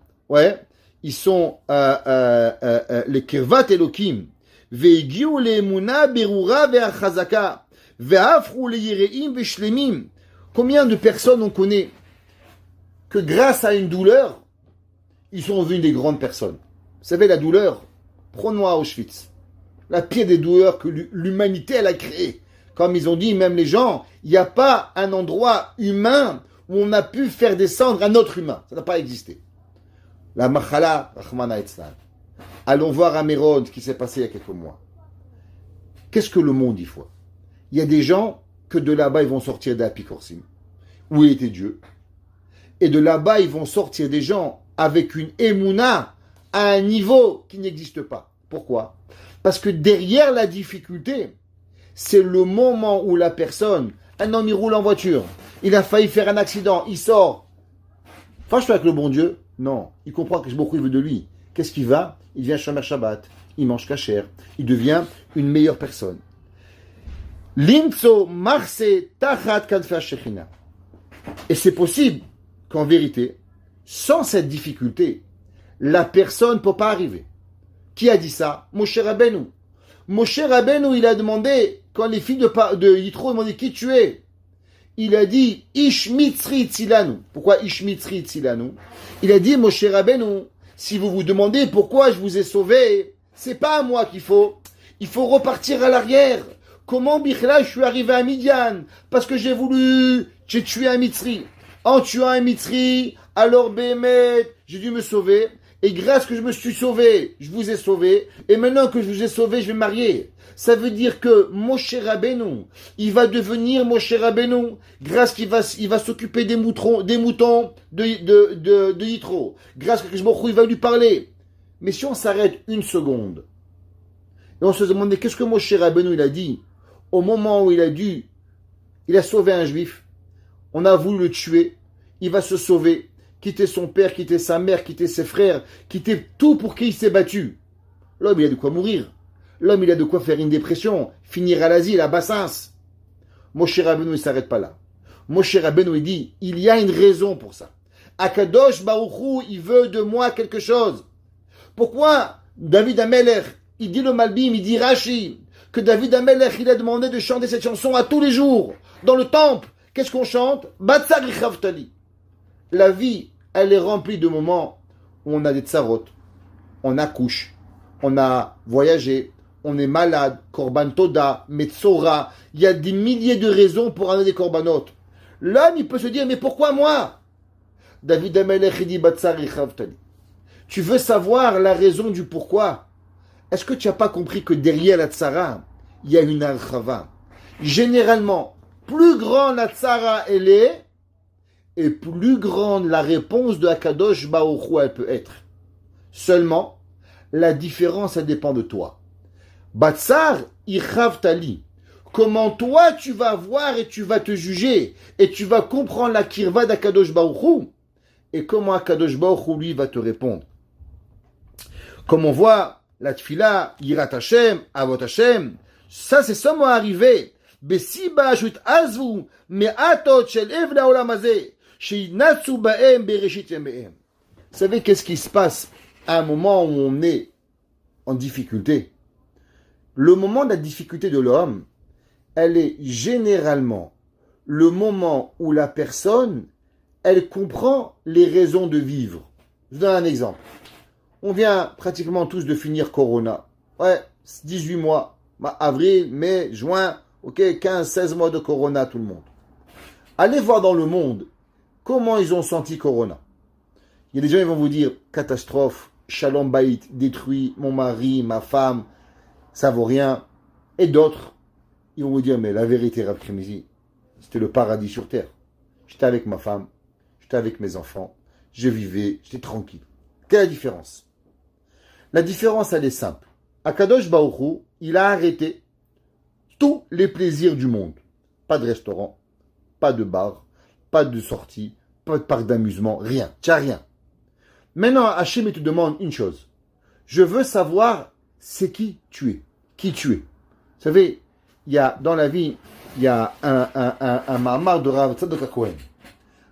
ils sont les Kirvat Elokim, Veigiu le'emuna berura ve'achazaka, ve'afru le'ireim ve'shlemim. Combien de personnes on connaît que grâce à une douleur, ils sont devenus des grandes personnes. Vous savez, la douleur, prenons à Auschwitz, la pire des douleurs que l'humanité elle a créée. Comme ils ont dit, même les gens, il n'y a pas un endroit humain où on a pu faire descendre un autre humain. Ça n'a pas existé. La Machala, Rahmana Etzlan. Allons voir à Méron ce qui s'est passé il y a quelques mois. Qu'est-ce que le monde y faut? Il y a des gens que de là-bas ils vont sortir d'Apikorsim, où il était Dieu. Et de là-bas ils vont sortir des gens avec une émouna à un niveau qui n'existe pas. Pourquoi? Parce que derrière la difficulté, c'est le moment où la personne, un homme il roule en voiture, il a failli faire un accident, il sort. Fâche-toi avec le bon Dieu? Non, il comprend que beaucoup il veut de lui. Qu'est-ce qu'il va? Il devient Shomer Shabbat, il mange kasher, il devient une meilleure personne. Limtso marse tachat kanfa shechina. Et c'est possible qu'en vérité, sans cette difficulté, la personne ne peut pas arriver. Qui a dit ça? Moshe Rabbeinu. Moshe Rabbeinu, il a demandé, quand les filles de Yitro demandaient qui tu es, il a dit Ish Mitzri Tzilanu. Pourquoi Ish Mitzri Tzilanu? Il a dit Moshe Rabbeinu, si vous vous demandez pourquoi je vous ai sauvé, c'est pas à moi qu'il faut. Il faut repartir à l'arrière. Comment Bichla je suis arrivé à Midian? Parce que j'ai tué un Mitzri. En tuant un Mitzri, alors Béhémet, j'ai dû me sauver. Et grâce que je me suis sauvé, je vous ai sauvé. Et maintenant que je vous ai sauvé, je vais me marier. Ça veut dire que Moshe Rabbeinu, il va devenir Moshe Rabbeinu grâce qu'il va s'occuper des moutons de Yitro. Grâce que il va lui parler. Mais si on s'arrête une seconde et on se demandait qu'est-ce que Moshe Rabbeinu il a dit au moment où il a sauvé un juif, on a voulu le tuer, il va se sauver, quitter son père, quitter sa mère, quitter ses frères, quitter tout pour qui il s'est battu. L'homme il a de quoi mourir. L'homme, il a de quoi faire une dépression, finir à l'asile, à Bassins. Moshe Rabbeinu, il ne s'arrête pas là. Moshe Rabbeinu, il dit, il y a une raison pour ça. Akadosh Baruch Hu, il veut de moi quelque chose. Pourquoi David Amelech, il dit le Malbim, il dit Rashi, que David Amelech, il a demandé de chanter cette chanson à tous les jours, dans le temple. Qu'est-ce qu'on chante? Batsari Chavtali. La vie, elle est remplie de moments où on a des tsarot, on accouche, on a voyagé, on est malade, korban toda, metzora, il y a des milliers de raisons pour amener des korbanot. L'homme, il peut se dire, mais pourquoi moi? David Amelech dit, Batsari Chavtali. Tu veux savoir la raison du pourquoi? Est-ce que tu n'as pas compris que derrière la tzara, il y a une archava? Généralement, plus grande la tzara elle est, et plus grande la réponse de Akadosh Baruch Hu elle peut être. Seulement, la différence, elle dépend de toi. Batsar, Ichavtali. Comment toi, tu vas voir et tu vas te juger et tu vas comprendre la kirva d'Akadosh Baruch Hu et comment Akadosh Baruch Hu, lui, va te répondre. Comme on voit, la tfila, Yirat Hashem, Avot Hashem, ça, c'est seulement arrivé. Besiba shut azvu, me'atot shel evla olam hazeh, she'inatsu ba'em bereshit yemehem. Vous savez qu'est-ce qui se passe à un moment où on est en difficulté? Le moment de la difficulté de l'homme, elle est généralement le moment où la personne, elle comprend les raisons de vivre. Je vous donne un exemple. On vient pratiquement tous de finir Corona. 18 mois. Avril, mai, juin, 15, 16 mois de Corona, tout le monde. Allez voir dans le monde comment ils ont senti Corona. Il y a des gens qui vont vous dire, catastrophe, Shalom Bayit, détruit, mon mari, ma femme. ça vaut rien. Et d'autres, ils vont vous dire, mais la vérité, Rav Krimizi, c'était le paradis sur terre. J'étais avec ma femme, j'étais avec mes enfants, je vivais, j'étais tranquille. Quelle est la différence? La différence, elle est simple. Akadosh Baruch Hu, il a arrêté tous les plaisirs du monde. Pas de restaurant, pas de bar, pas de sortie, pas de parc d'amusement, rien. Tu n'as rien. Maintenant, Hachem, il te demande une chose. Je veux savoir c'est qui tu es. Qui tu es. Vous savez, dans la vie, il y a un mamar de Rav Tzadok HaKohen.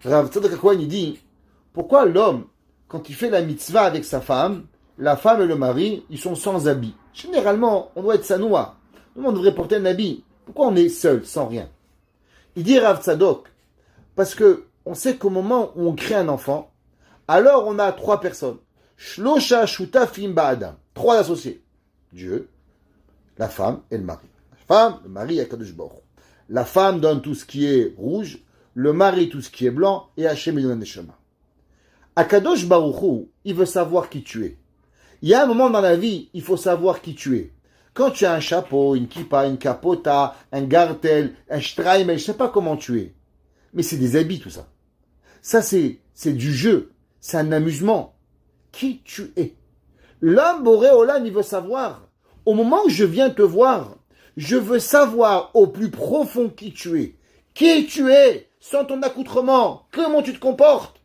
Rav Tzadok HaKohen, il dit, pourquoi l'homme, quand il fait la mitzvah avec sa femme, la femme et le mari, ils sont sans habit? Généralement, on doit être sanoua. Tout le monde devrait porter un habit. Pourquoi on est seul, sans rien? Il dit Rav Tzadok, parce que on sait qu'au moment où on crée un enfant, alors on a 3 personnes. Shlosha shutafim ba'adam. 3 associés. Dieu, la femme et le mari. La femme, le mari, Akadosh Baruch Hu. La femme donne tout ce qui est rouge, le mari tout ce qui est blanc, et Hachem il donne des chemins. Akadosh Baruch Hu, il veut savoir qui tu es. Il y a un moment dans la vie, il faut savoir qui tu es. Quand tu as un chapeau, une kippa, une capota, un gartel, un streimel, je ne sais pas comment tu es. Mais c'est des habits tout ça. Ça c'est du jeu, c'est un amusement. Qui tu es? L'homme Boré Olam, il veut savoir. Au moment où je viens te voir, je veux savoir au plus profond qui tu es. Qui tu es, sans ton accoutrement, comment tu te comportes.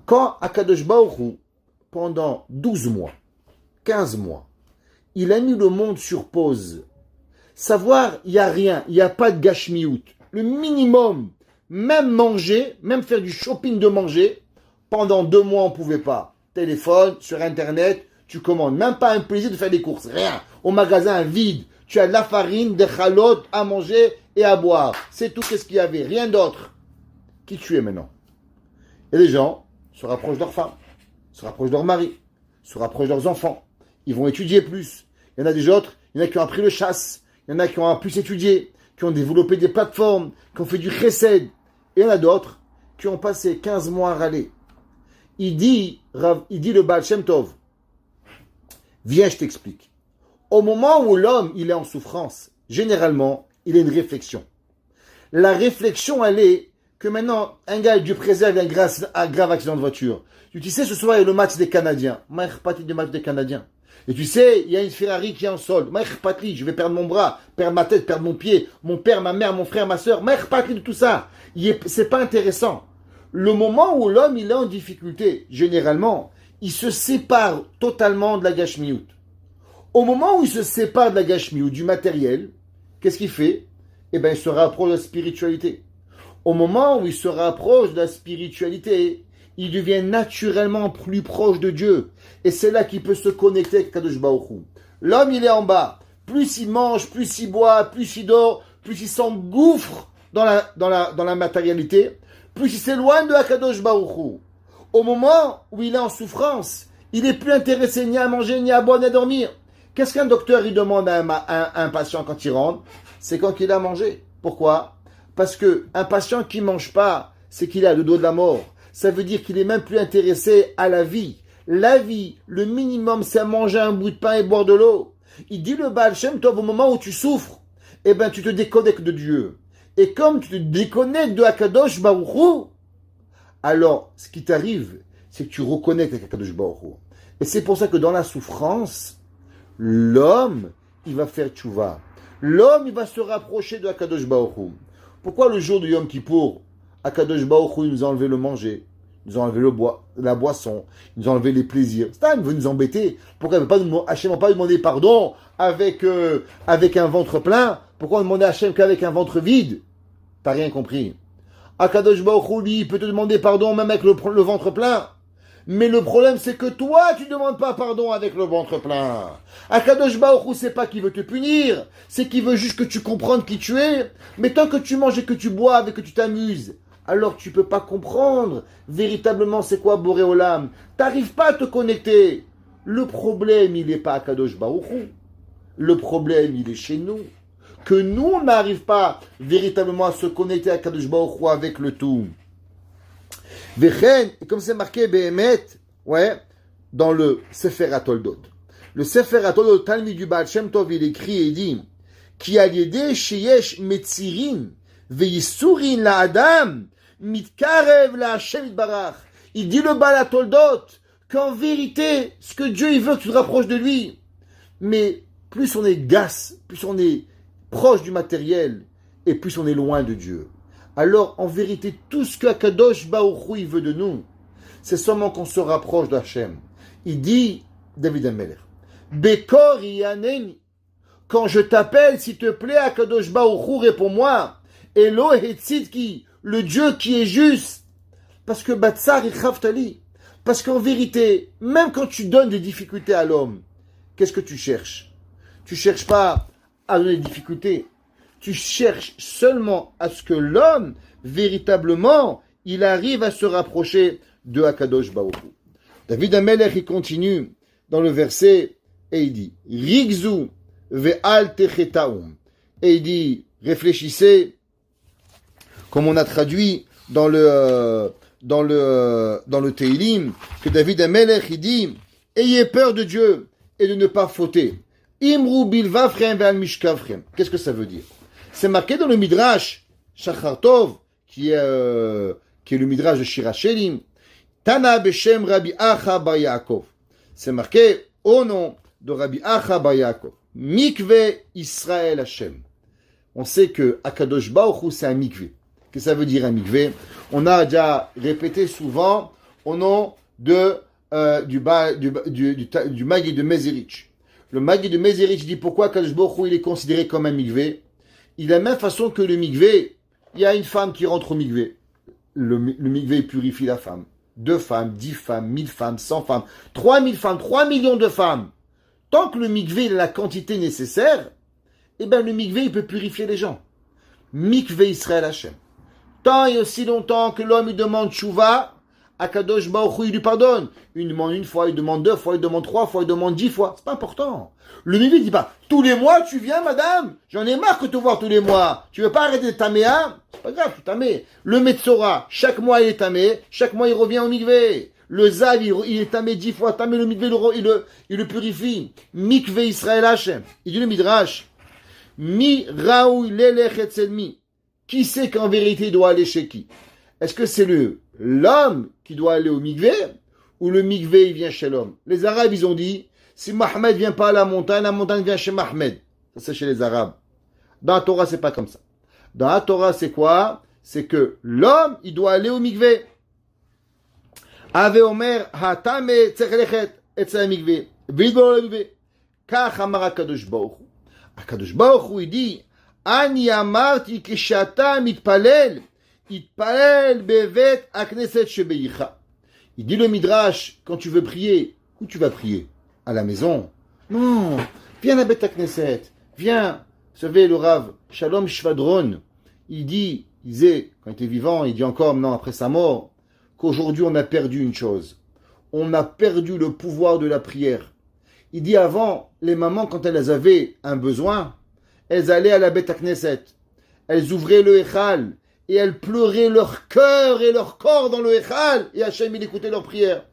Quand Akadosh Baruch Hu, pendant 12 mois, 15 mois, il a mis le monde sur pause. Savoir, il n'y a rien, il n'y a pas de gashmiout. Le minimum, même manger, même faire du shopping de manger, pendant 2 mois, on ne pouvait pas. Téléphone, sur Internet, tu commandes. Même pas un plaisir de faire des courses, rien. Au magasin, vide. Tu as de la farine, des chalotes à manger et à boire. C'est tout ce qu'il y avait, rien d'autre. Qui tu es maintenant? Et les gens se rapprochent de leurs femmes, se rapprochent de leurs maris, se rapprochent de leurs enfants. Ils vont étudier plus. Il y en a des autres, il y en a qui ont appris le chasse, il y en a qui ont plus étudié, qui ont développé des plateformes, qui ont fait du chesed. Et il y en a d'autres qui ont passé 15 mois à râler. Il dit le Baal Shem Tov, viens, je t'explique. Au moment où l'homme, il est en souffrance, généralement, il a une réflexion. La réflexion, elle est que maintenant, un gars, Dieu préserve un grave accident de voiture. Tu sais, ce soir, il y a le match des Canadiens. Maïrpati du match des Canadiens. Et tu sais, il y a une Ferrari qui est en solde. Maïrpati, je vais perdre mon bras, perdre ma tête, perdre mon pied, mon père, ma mère, mon frère, ma soeur. Maïrpati de tout ça. C'est pas intéressant. Le moment où l'homme, il est en difficulté, généralement, il se sépare totalement de la gashmiout. Au moment où il se sépare de la gashmiout, du matériel, qu'est-ce qu'il fait? Eh bien, il se rapproche de la spiritualité. Au moment où il se rapproche de la spiritualité, il devient naturellement plus proche de Dieu. Et c'est là qu'il peut se connecter avec Kadosh Baruch Hu. L'homme, il est en bas. Plus il mange, plus il boit, plus il dort, plus il s'engouffre dans la matérialité, plus il s'éloigne de Kadosh Baruch Hu. Au moment où il est en souffrance, il n'est plus intéressé ni à manger, ni à boire, ni à dormir. Qu'est-ce qu'un docteur il demande à un patient quand il rentre? C'est quand il a mangé. Pourquoi? Parce qu'un patient qui ne mange pas, c'est qu'il a le dos de la mort. Ça veut dire qu'il est même plus intéressé à la vie. La vie, le minimum, c'est manger un bout de pain et boire de l'eau. Il dit le Baal Shem Tov, au moment où tu souffres, eh ben, tu te déconnectes de Dieu. Et comme tu te déconnectes de Akadosh Baruch Hu, alors, ce qui t'arrive, c'est que tu reconnectes avec Akadosh Baruch Hu. Et c'est pour ça que dans la souffrance, l'homme, il va faire tchouva. L'homme, il va se rapprocher de Akadosh Baruch Hu. Pourquoi le jour du Yom Kippour, Akadosh Baruch Hu, il nous a enlevé le manger, il nous a enlevé la boisson, il nous a enlevé les plaisirs? Stan veut nous embêter. Pourquoi Hachem n'a pas demandé pardon avec un ventre plein? Pourquoi on demandait à Hachem qu'avec un ventre vide? T'as rien compris. Akadosh Baruch Hu, lui, il peut te demander pardon même avec le ventre plein. Mais le problème, c'est que toi, tu ne demandes pas pardon avec le ventre plein. Akadosh Baruch Hu, c'est pas qu'il veut te punir, c'est qu'il veut juste que tu comprennes qui tu es. Mais tant que tu manges et que tu bois et que tu t'amuses, alors tu peux pas comprendre véritablement c'est quoi Boré Olam. T'arrives pas à te connecter. Le problème, il n'est pas Akadosh Baruch Hu. Le problème, il est chez nous. Que nous, on n'arrive pas véritablement à se connecter à Akadosh Baruch Hu avec le tout. Vechen, comme c'est marqué Behemet, ouais, dans le Sefer HaToldot. Le Sefer Atolot Talmid du Baal Shem Tov, il écrit et dit Ki al yedei sheyesh metzirin ve'yisurin la'adam mitkarev la'Hashem itbarach. Il dit le Baal Atolot qu'en vérité, ce que Dieu il veut que tu te rapproches de lui. Mais plus on est gasse, plus on est proche du matériel, et plus on est loin de Dieu. Alors, en vérité, tout ce que Akadosh Baruch Hu il veut de nous, c'est seulement qu'on se rapproche d'Hachem. Il dit, David Ameler, Bekor yaneni, quand je t'appelle, s'il te plaît, Akadosh Baruch Hu, réponds-moi, Elo Hetzidki, le Dieu qui est juste, parce que Batsar Ichaftali, parce qu'en vérité, même quand tu donnes des difficultés à l'homme, qu'est-ce que tu cherches? Tu cherches pas à donner des difficultés. Tu cherches seulement à ce que l'homme, véritablement, il arrive à se rapprocher de Akadosh Baruch Hu. David Amelech, il continue dans le verset et il dit Rigzu ve'al techetaum. Et il dit réfléchissez, comme on a traduit dans le Teilim, que David Amelech, il dit ayez peur de Dieu et de ne pas fauter. Imru bilvavchem ve'al mishkavchem. Qu'est-ce que ça veut dire? C'est marqué dans le Midrash Shachar Tov, qui est le Midrash de Shirachelim. Tana Beshem Rabbi Acha Bar Yaakov. C'est marqué au nom de Rabbi Acha Bar Yaakov. Mikve Israël Hashem. On sait que Akadosh Baruch Hu c'est un mikvé. Qu'est-ce que ça veut dire un mikvé? On a déjà répété souvent au nom de du Magid de Mezerich. Le Magid de Mezerich dit pourquoi Akadosh Baruch Hu il est considéré comme un mikvé. Il a la même façon que le mikvé, il y a une femme qui rentre au mikvé. Le mikvé purifie la femme. 2 femmes, 10 femmes, 1000 femmes, 100 femmes, 3000 femmes, 3 millions de femmes. Tant que le mikvé a la quantité nécessaire, eh bien le mikvé il peut purifier les gens. Mikvé Israël Hashem. Tant et aussi longtemps que l'homme il demande tchouva, Akadosh Baruch Hu il lui pardonne. Il demande 1 fois, il demande 2 fois, il demande 3 fois, il demande 10 fois. C'est pas important. Le mikvé dit pas tous les mois tu viens madame, j'en ai marre de te voir tous les mois. Tu veux pas arrêter de tamer hein? C'est pas grave, tu tamé. Le Metzora, chaque mois il est tamé, chaque mois il revient au mikvé. Le Zav il est tamé 10 fois, tamé le mikvé il le purifie. Mikvé Israël Hashem. Il dit le Midrash Mi raoui lelech etzel mi. Qui sait qu'en vérité il doit aller chez qui? Est-ce que c'est l'homme qui doit aller au mikvé ou le mikvé il vient chez l'homme? Les Arabes ils ont dit si Mohammed vient pas à la montagne vient chez Mohammed. Ça c'est chez les Arabes. Dans la Torah c'est pas comme ça. Dans la Torah c'est quoi? C'est que l'homme il doit aller au mikvé. Ave Omer hatame tzerechet etzel mikvé. Vidbor le mikvé. Kach amar Akadosh Baruch Hu. Akadosh Baruch Hu il dit Ani amarti kishata mitpalel itpalel bevet akneset shebeicha. Il dit le Midrash quand tu veux prier, où tu vas prier? À la maison? Non, viens à Bet Knesset, viens. Vous savez, le Rav Shalom Shvadron, il disait, quand il était vivant, il dit encore maintenant après sa mort, qu'aujourd'hui on a perdu une chose. On a perdu le pouvoir de la prière. Il dit avant, les mamans, quand elles avaient un besoin, elles allaient à la Bet Knesset. Elles ouvraient le Echal et elles pleuraient leur cœur et leur corps dans le Echal et Hachem il écoutait leurs prières.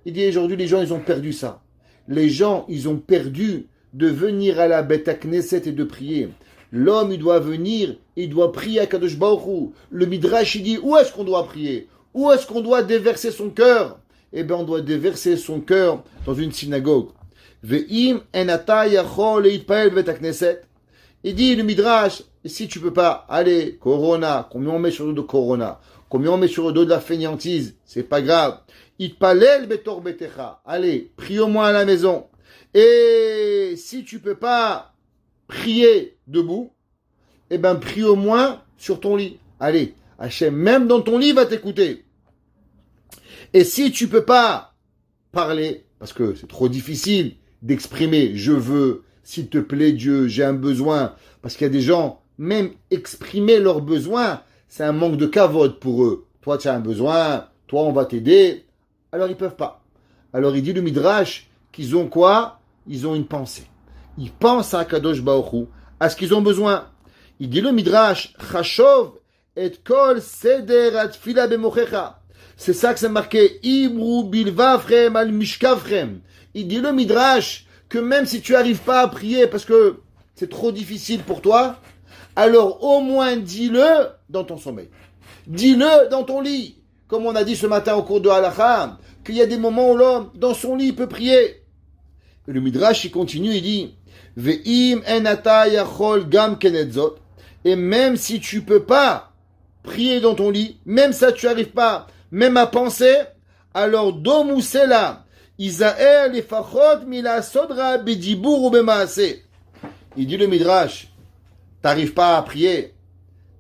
Il dit aujourd'hui les gens ils ont perdu ça. Les gens, ils ont perdu de venir à la Bet Knesset et de prier. L'homme, il doit venir, il doit prier à Kadosh Baruch Hu. Le Midrash, il dit, où est-ce qu'on doit prier? Où est-ce qu'on doit déverser son cœur? Eh bien, on doit déverser son cœur dans une synagogue. Ve'im enata yachol leitpael Bet Knesset. Il dit, le Midrash, si tu peux pas, allez, Corona, combien on met sur le dos de Corona? Combien on met sur le dos de la fainéantise? C'est pas grave. Itpalel betor betecha. Allez, prie au moins à la maison. Et si tu peux pas prier debout, eh ben prie au moins sur ton lit. Allez, Hachem, même dans ton lit, va t'écouter. Et si tu peux pas parler, parce que c'est trop difficile d'exprimer, je veux, s'il te plaît Dieu, j'ai un besoin, parce qu'il y a des gens, même exprimer leurs besoins, c'est un manque de kavod pour eux. Toi, tu as un besoin, toi, on va t'aider. Alors, ils peuvent pas. Alors, il dit le Midrash qu'ils ont quoi? Ils ont une pensée. Ils pensent à Kadosh Baruch Hu, à ce qu'ils ont besoin. Il dit le Midrash, Chashov et kol seder atfila bemochecha. C'est ça que c'est marqué, Ibru bilvavchem al mishkavchem. Il dit le Midrash que même si tu n'arrives pas à prier parce que c'est trop difficile pour toi, alors au moins dis-le dans ton sommeil. Dis-le dans ton lit. Comme on a dit ce matin au cours de Halakha, qu'il y a des moments où l'homme, dans son lit, peut prier. Et le Midrash, il continue, il dit, Ve'im enata yachol gam kenetzot. Et même si tu peux pas prier dans ton lit, même ça tu n'arrives pas, même à penser, alors domusela, Isaël et fachot mila sodra bedibur ou bemaase. Il dit le Midrash, t'arrives pas à prier,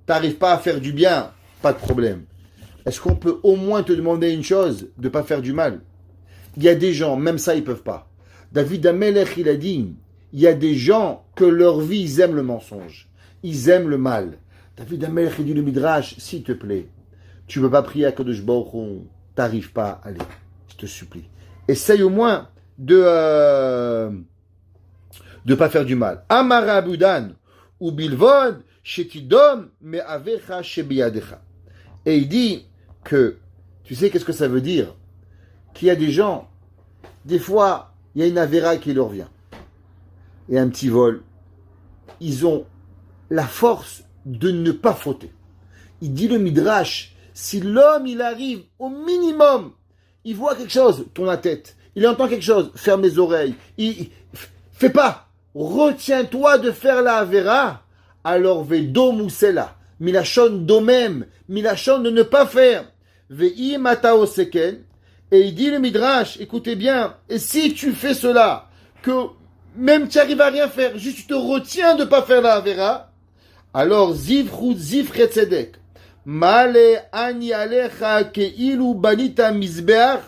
t'arrives pas à faire du bien, pas de problème. Est-ce qu'on peut au moins te demander une chose, de pas faire du mal? Il y a des gens, même ça ils peuvent pas. David Amelech, il a dit, il y a des gens que leur vie, ils aiment le mensonge, ils aiment le mal. David Amelech, il dit le Midrash, s'il te plaît, tu peux pas prier à Kadosh Baruch Hu, t'arrives pas, allez, je te supplie. Essaye au moins de pas faire du mal. Amara Abudan ou Bilvod Shetidom me avecha shebiyadecha. Et il dit que, tu sais qu'est-ce que ça veut dire? Qu'il y a des gens, des fois, il y a une avéra qui leur vient. Et un petit vol. Ils ont la force de ne pas fauter. Il dit le Midrash, si l'homme, il arrive au minimum, il voit quelque chose, tourne la tête. Il entend quelque chose, ferme les oreilles. Fais pas. Retiens-toi de faire la avéra. Alors, vedo moussela. Milachon domem. Milachon de ne pas faire. Vei matao seken. Et il dit le Midrash, écoutez bien, et si tu fais cela, que même tu arrives à rien faire, juste tu te retiens de ne pas faire la avéra, alors ziv retzedek. Male ani alecha keilu banita mizbeach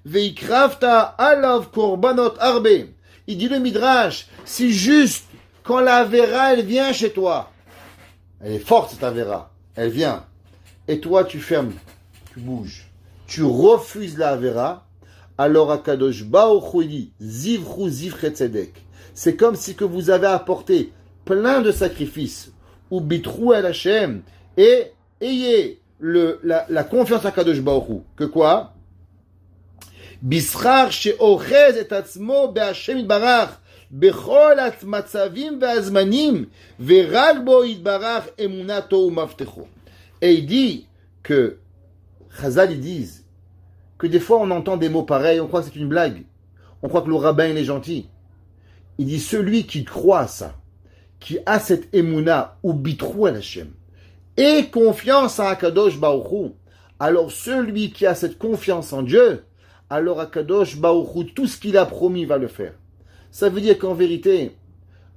veikrafta alav korbanot arbe. Il dit le Midrash, si juste quand la avéra elle vient chez toi, elle est forte cette avéra, elle vient, et toi tu fermes, tu bouges, tu refuses la avéra, alors Akadosh Baruch Hu dit zivru ziv retzedek. C'est comme si que vous avez apporté plein de sacrifices ou bitrou el Hashem et ayez la confiance à Kadosh Baruch Hu. Que quoi? Bischar she'ochez et atzmo be'Hashem yitbarach bechol matzavim ve'azmanim ve'rak bo yitbarach emunato u'maftecho. Et il dit que Chazal ils disent que des fois on entend des mots pareils, on croit que c'est une blague, on croit que le rabbin il est gentil. Il dit celui qui croit à ça, qui a cette émouna ou bitrou el Hashem et confiance à Akadosh Baruch Hu, alors celui qui a cette confiance en Dieu, alors Akadosh Baruch Hu, tout ce qu'il a promis va le faire. Ça veut dire qu'en vérité,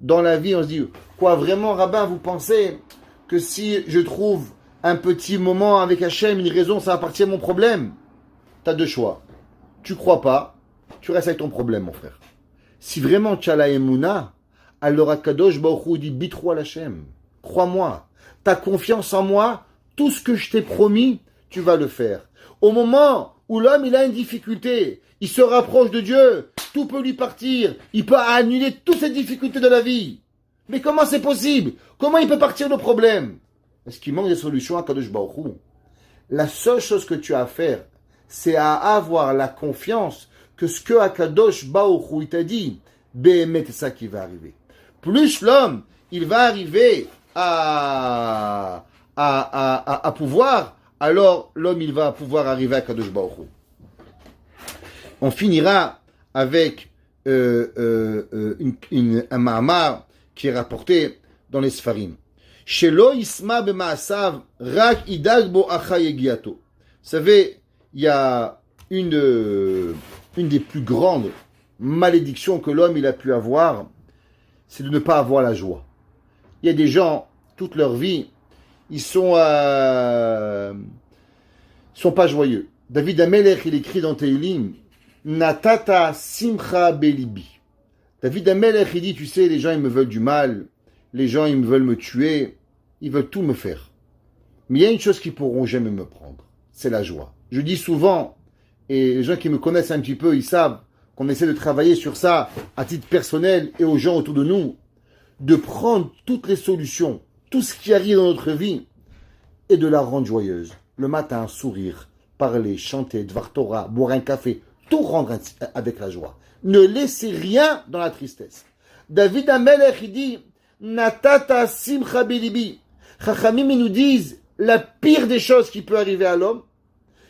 dans la vie, on se dit, quoi vraiment rabbin, vous pensez que si je trouve un petit moment avec Hashem, une raison, ça appartient à mon problème? T'as deux choix. Tu crois pas, tu restes avec ton problème, mon frère. Si vraiment tu as la émouna, alors Akadosh Baruch Hu dit bitrou al Hashem. Crois-moi, ta confiance en moi, tout ce que je t'ai promis, tu vas le faire. Au moment où l'homme il a une difficulté, il se rapproche de Dieu, tout peut lui partir, il peut annuler toutes ces difficultés de la vie. Mais comment c'est possible? Comment il peut partir le problème? Est-ce qu'il manque des solutions à Akadosh Baruch Hu? La seule chose que tu as à faire, c'est à avoir la confiance que ce que Akadosh Baruch Hu t'a dit, c'est ça qui va arriver. Plus l'homme, il va arriver à pouvoir, alors l'homme, il va pouvoir arriver à Kadosh Baruch Hu. On finira avec un ma'amar qui est rapporté dans les Sfarim. Shelo isma b'ma'asav rak idag bo acha yegiato. Vous savez, il y a une des plus grandes malédictions que l'homme il a pu avoir, c'est de ne pas avoir la joie. Il y a des gens, toute leur vie, ils sont pas joyeux. David Amelech, il écrit dans Teilim, Natata simcha belibi. David Amelech, il dit, tu sais, les gens, ils me veulent du mal, les gens, ils me veulent me tuer, ils veulent tout me faire. Mais il y a une chose qu'ils pourront jamais me prendre, c'est la joie. Je dis souvent, et les gens qui me connaissent un petit peu, ils savent qu'on essaie de travailler sur ça à titre personnel et aux gens autour de nous, de prendre toutes les solutions, tout ce qui arrive dans notre vie, et de la rendre joyeuse. Le matin, sourire, parler, chanter, Dvar Torah, boire un café, tout rendre avec la joie. Ne laissez rien dans la tristesse. David Amelech, il dit, Natata simcha bilibi. Chachamim, ils nous disent, la pire des choses qui peut arriver à l'homme,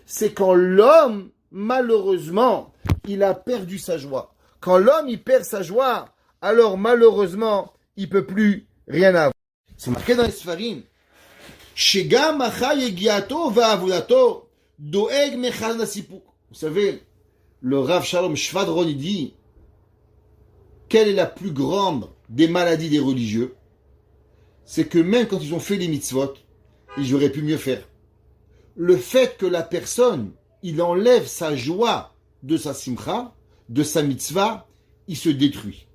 c'est quand l'homme, malheureusement, il a perdu sa joie. Quand l'homme, il perd sa joie, alors malheureusement, il peut plus rien avoir. C'est marqué dans les Sfarim. Shegam acha yegiato va'avodato doeg mechal nasipuk. Vous savez, le Rav Shalom Shvadron, il dit, quelle est la plus grande des maladies des religieux? C'est que même quand ils ont fait les mitzvot, ils auraient pu mieux faire. Le fait que la personne, il enlève sa joie de sa simcha, de sa mitzvah, il se détruit.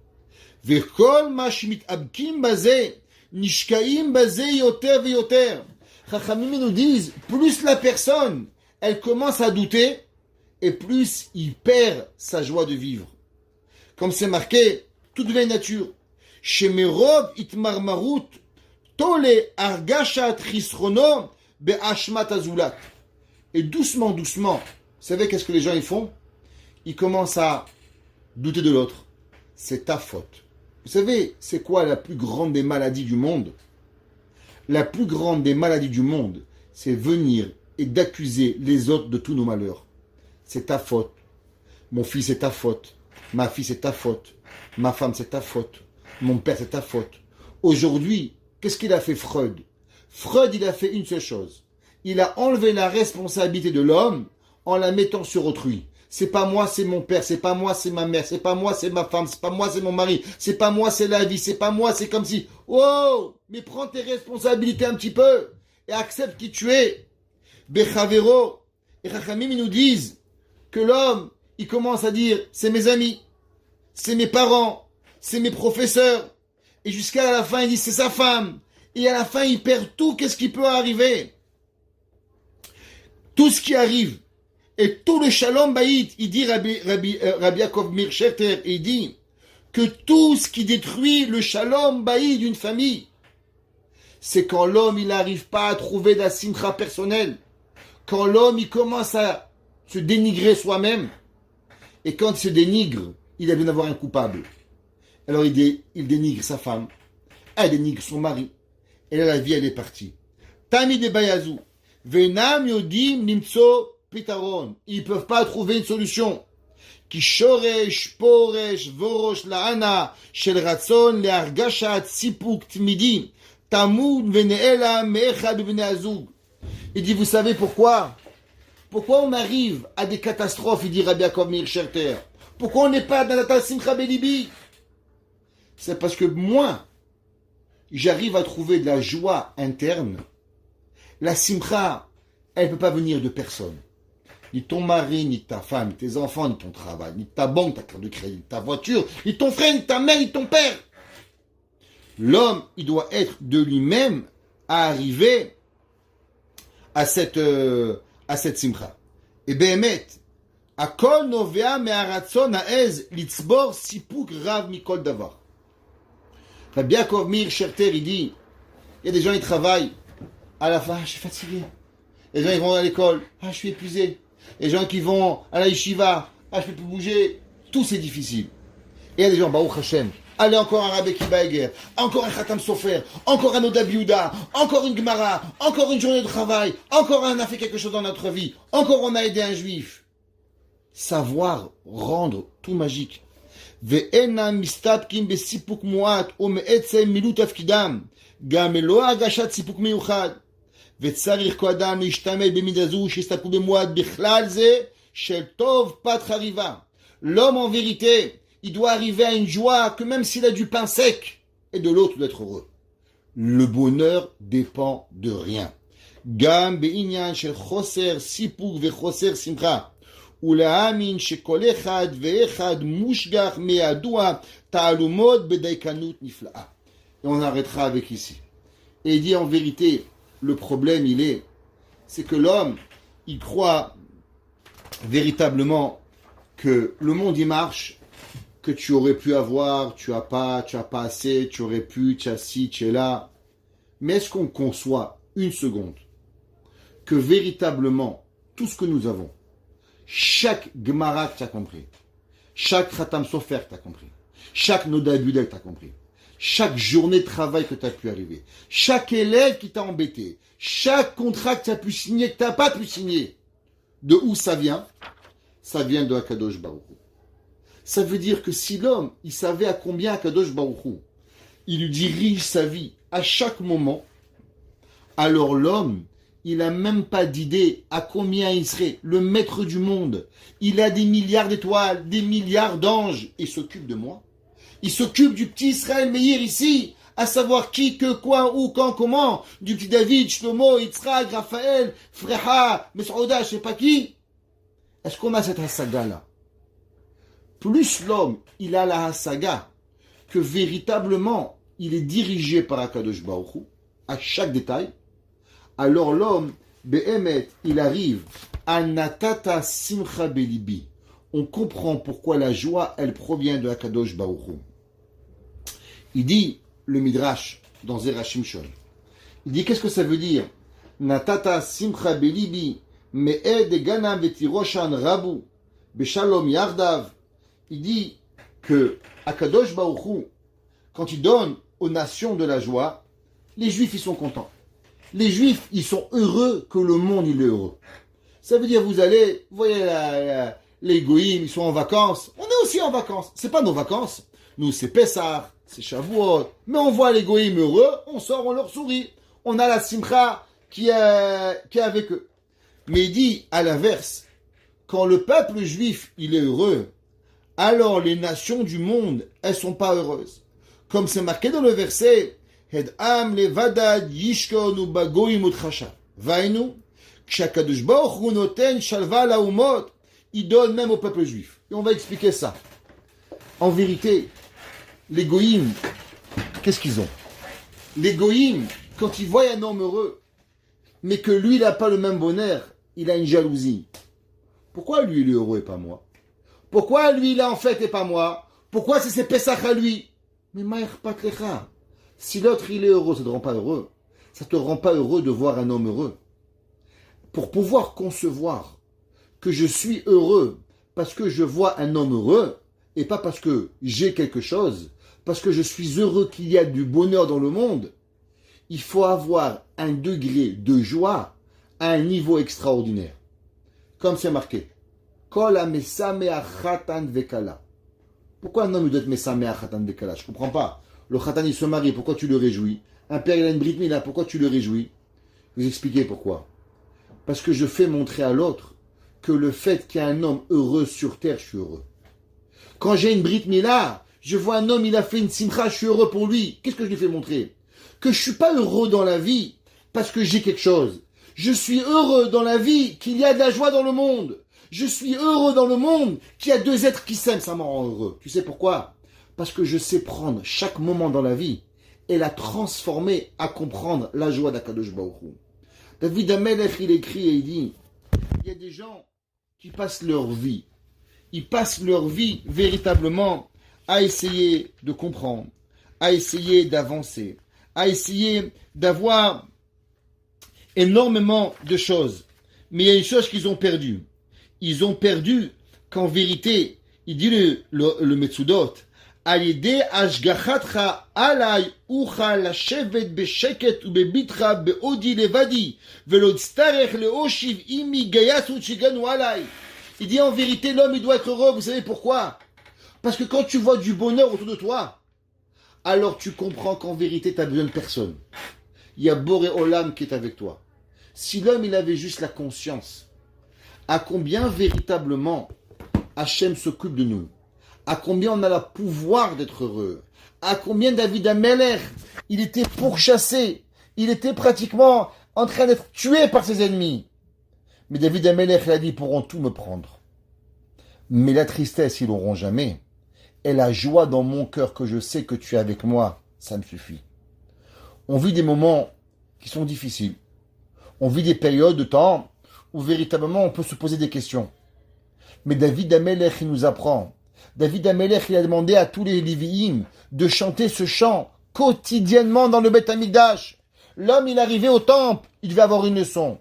Vechol mashmit abkim bazeh, nishkaim bazeh yoter veyoter. Chachamim nous disent, plus la personne, elle commence à douter, et plus il perd sa joie de vivre. Comme c'est marqué, toute la nature. Shemerov itmarmarut, tole argashat chisrono be'ashmat azulat. Et doucement, doucement, vous savez qu'est-ce que les gens ils font? Ils commencent à douter de l'autre. C'est ta faute. Vous savez, c'est quoi la plus grande des maladies du monde? La plus grande des maladies du monde, c'est venir et d'accuser les autres de tous nos malheurs. C'est ta faute. Mon fils, c'est ta faute. Ma fille, c'est ta faute. Ma femme, c'est ta faute. Mon père, c'est ta faute. Aujourd'hui, qu'est-ce qu'il a fait Freud? Freud, il a fait une seule chose. Il a enlevé la responsabilité de l'homme en la mettant sur autrui. C'est pas moi, c'est mon père. C'est pas moi, c'est ma mère. C'est pas moi, c'est ma femme. C'est pas moi, c'est mon mari. C'est pas moi, c'est la vie. C'est pas moi, c'est comme si... Oh, mais prends tes responsabilités un petit peu et accepte qui tu es. Bechavero. Et Chachamim, ils nous disent que l'homme, il commence à dire, c'est mes amis, c'est mes parents, c'est mes professeurs. Et jusqu'à la fin, il dit, c'est sa femme. Et à la fin, il perd tout. Qu'est-ce qui peut arriver? Tout ce qui arrive. Et tout le shalom baït, il dit Rabbi Yaakov Mir Shechter, il dit que tout ce qui détruit le shalom baït d'une famille, c'est quand l'homme, il n'arrive pas à trouver de la simcha personnelle. Quand l'homme, il commence à se dénigrer soi-même. Et quand il se dénigre, il a besoin d'avoir un coupable. Alors il dénigre sa femme, elle dénigre son mari. Et là, la vie, elle est partie. Tami de Bayazou, Venam Yodim Nimtso Pitaron. Ils ne peuvent pas trouver une solution. Ki shoresh, poresh, vorosh laana, shel ratson, leargashat, sipuk, tmidi, tamoud, veneela, meechad, veneazug. Il dit, vous savez pourquoi? Pourquoi on arrive à des catastrophes, il dit Rabbi Yaakov Mir Shechter? Pourquoi on n'est pas dans la simcha belibi? C'est parce que moi, j'arrive à trouver de la joie interne. La simcha, elle ne peut pas venir de personne. Ni ton mari, ni ta femme, ni tes enfants, ni ton travail, ni ta banque, ta carte de crédit, ni ta voiture, ni ton frère, ni ta mère, ni ton père. L'homme, il doit être de lui-même à arriver à cette simcha. Et Behemet, Akol novea me'aratzon ha'ez litzbor sipuk rav mikol davar. Rabbi Yaakov Mir Shechter, il dit, il y a des gens qui travaillent, à la fin, je suis fatigué. Les gens, ils vont à l'école, je suis épuisé. Les gens qui vont à la yeshiva, je peux plus bouger. Tout c'est difficile. Et il y a des gens, Baruch Hashem, allez encore un Rabbi Akiva Eger, encore un Khatam Sofer, encore un Oda Biouda, encore une Gemara, encore une journée de travail, encore on a fait quelque chose dans notre vie, encore on a aidé un juif. Savoir rendre tout magique. ואינם מסתפקים בסיפוק מועט או מעצם מילוי תפקידם, גם לא הגשת סיפוק מיוחד. וצריך כל אדם להשתמש במידה זו שיסתפקו במועט בכלל זה של טוב פת חריבה. L'homme en vérité, il doit arriver à une joie que même s'il a du pain sec, et de l'autre d'être heureux. Le bonheur dépend de rien. גם בעניין של חוסר סיפוק וחוסר שמחה. ולהאמין שכל אחד ואחד מושגח מידוע תעלומות בדייקנות נפלאה. Et on arrêtera avec ici. Et il dit en vérité, le problème c'est que l'homme, il croit véritablement que le monde il marche, que tu aurais pu avoir, tu as pas assez, tu aurais pu, tu as ci, tu es là. Mais est-ce qu'on conçoit une seconde que véritablement tout ce que nous avons, chaque Gemara que tu as compris, chaque Khatam Sofer que tu as compris, chaque Noda Budel que tu as compris, chaque journée de travail que tu as pu arriver, chaque élève qui t'a embêté, chaque contrat que tu as pu signer, que tu n'as pas pu signer, de où ça vient? Ça vient de Akadosh Baruch Hu. Ça veut dire que si l'homme, il savait à combien Akadosh Baruch Hu, il lui dirige sa vie à chaque moment, alors l'homme, il n'a même pas d'idée à combien il serait le maître du monde. Il a des milliards d'étoiles, des milliards d'anges. Il s'occupe de moi. Il s'occupe du petit Israël Meir ici, à savoir qui, que, quoi, où, quand, comment. Du petit David, Shlomo, Yitzhak, Raphaël, Freha, Mesrouda, je sais pas qui. Est-ce qu'on a cette hasaga-là? Plus l'homme, il a la hasaga, que véritablement, il est dirigé par Akadosh Baruch Hu, à chaque détail, alors l'homme, Behemet, il arrive à Natata Simcha Belibi. On comprend pourquoi la joie, elle provient de Akadosh Baruch Hu. Il dit, le Midrash, dans Zera Shimshon, il dit, qu'est-ce que ça veut dire? Natata Simcha Belibi, Me'ed Ganam Vetiroshan Rabu, Beshalom Yardav. Il dit que Akadosh Baruch Hu, quand il donne aux nations de la joie, les Juifs, ils sont contents. Les Juifs, ils sont heureux que le monde, il est heureux. Ça veut dire, vous allez, vous voyez, les Goïms, ils sont en vacances. On est aussi en vacances. C'est pas nos vacances. Nous, c'est Pessah, c'est Shavuot. Mais on voit les Goïms heureux, on sort, on leur sourit. On a la Simcha qui est avec eux. Mais il dit, à l'inverse, quand le peuple juif, il est heureux, alors les nations du monde, elles sont pas heureuses. Comme c'est marqué dans le verset, Hed'am levadad yishkonu bagoim utchasha. Vainu, kshakadosh baruch hu noten shalva laumot. Il donne même au peuple juif. Et on va expliquer ça. En vérité, les goïms, qu'est-ce qu'ils ont? Les goïms, quand ils voient un homme heureux, mais que lui, il n'a pas le même bonheur, il a une jalousie. Pourquoi lui, il est heureux et pas moi? Pourquoi lui, il est en fête et pas moi? Pourquoi c'est ses Pessach à lui? Mais Maïr Patlecha. Si l'autre il est heureux, ça ne te rend pas heureux. Ça ne te rend pas heureux de voir un homme heureux. Pour pouvoir concevoir que je suis heureux parce que je vois un homme heureux et pas parce que j'ai quelque chose, parce que je suis heureux qu'il y a du bonheur dans le monde, il faut avoir un degré de joie à un niveau extraordinaire. Comme c'est marqué. Kol ha-mesameach chatan vekala. Pourquoi un homme doit être mesameach chatan vekala? Je ne comprends pas. Le khatan, il se marie, pourquoi tu le réjouis? Un père, il a une brit mila, pourquoi tu le réjouis? Je vous expliquer pourquoi. Parce que je fais montrer à l'autre que le fait qu'il y a un homme heureux sur terre, je suis heureux. Quand j'ai une brit mila, je vois un homme, il a fait une simcha, je suis heureux pour lui. Qu'est-ce que je lui fais montrer? Que je ne suis pas heureux dans la vie parce que j'ai quelque chose. Je suis heureux dans la vie qu'il y a de la joie dans le monde. Je suis heureux dans le monde qu'il y a deux êtres qui s'aiment, ça m'en rend heureux. Tu sais pourquoi? Parce que je sais prendre chaque moment dans la vie et la transformer à comprendre la joie d'Akadosh Baruch Hu. David Amelech, il écrit et il dit, il y a des gens qui passent leur vie. Ils passent leur vie véritablement à essayer de comprendre, à essayer d'avancer, à essayer d'avoir énormément de choses. Mais il y a une chose qu'ils ont perdue. Ils ont perdu qu'en vérité, il dit le Metsudot, Alide ashgachatcha alay ucha lashevet besheket ubebitra beodi levadi velod starech leoshiv imi gayasut shiganu alay. Il dit en vérité l'homme il doit être heureux, vous savez pourquoi? Parce que quand tu vois du bonheur autour de toi, alors tu comprends qu'en vérité tu as besoin de personne. Il y a Boré Olam qui est avec toi. Si l'homme il avait juste la conscience à combien véritablement Hachem s'occupe de nous, à combien on a le pouvoir d'être heureux, à combien David Amelech, il était pourchassé, il était pratiquement en train d'être tué par ses ennemis. Mais David Amelech a dit, ils pourront tout me prendre. Mais la tristesse, ils l'auront jamais. Et la joie dans mon cœur que je sais que tu es avec moi, ça me suffit. On vit des moments qui sont difficiles. On vit des périodes de temps où véritablement on peut se poser des questions. Mais David Amelech, il nous apprend. David Amelech, il a demandé à tous les Lévi'im de chanter ce chant quotidiennement dans le Beth Amikdash. L'homme, il arrivait au temple, il devait avoir une leçon.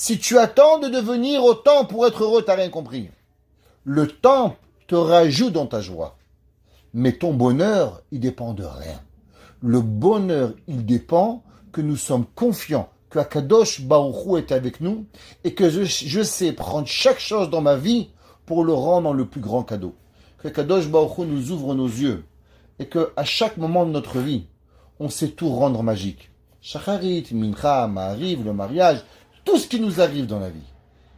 Si tu attends de devenir autant pour être heureux, t'as rien compris. Le temps te rajoute dans ta joie. Mais ton bonheur, il dépend de rien. Le bonheur, il dépend que nous sommes confiants que Akadosh Baruch Hu est avec nous et que je sais prendre chaque chose dans ma vie pour le rendre dans le plus grand cadeau. Que Akadosh Baruch Hu nous ouvre nos yeux et que à chaque moment de notre vie, on sait tout rendre magique. Shacharit, Mincha, Ma'ariv, le mariage, tout ce qui nous arrive dans la vie.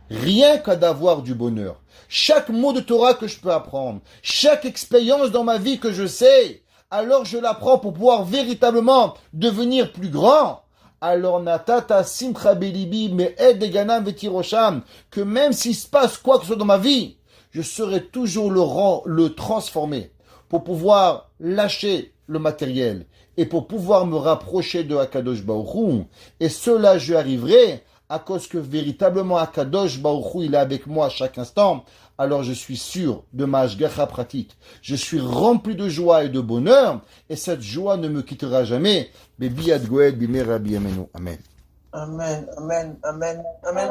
Rien qu'à d'avoir du bonheur. Chaque mot de Torah que je peux apprendre, chaque expérience dans ma vie que je sais, alors je l'apprends pour pouvoir véritablement devenir plus grand. Alors natata simcha belibi me edeganam vetirosham, que même s'il se passe quoi que ce soit dans ma vie, je serai toujours le transformer pour pouvoir lâcher le matériel et pour pouvoir me rapprocher de Akadosh Baruch Hu. Et cela, je arriverai à cause que véritablement Akadosh Baruch Hu, il est avec moi à chaque instant. Alors je suis sûr de ma hashgacha pratit. Je suis rempli de joie et de bonheur, et cette joie ne me quittera jamais. Bebi ad goed bimera biyamenu. Amen. Amen, amen, amen, amen.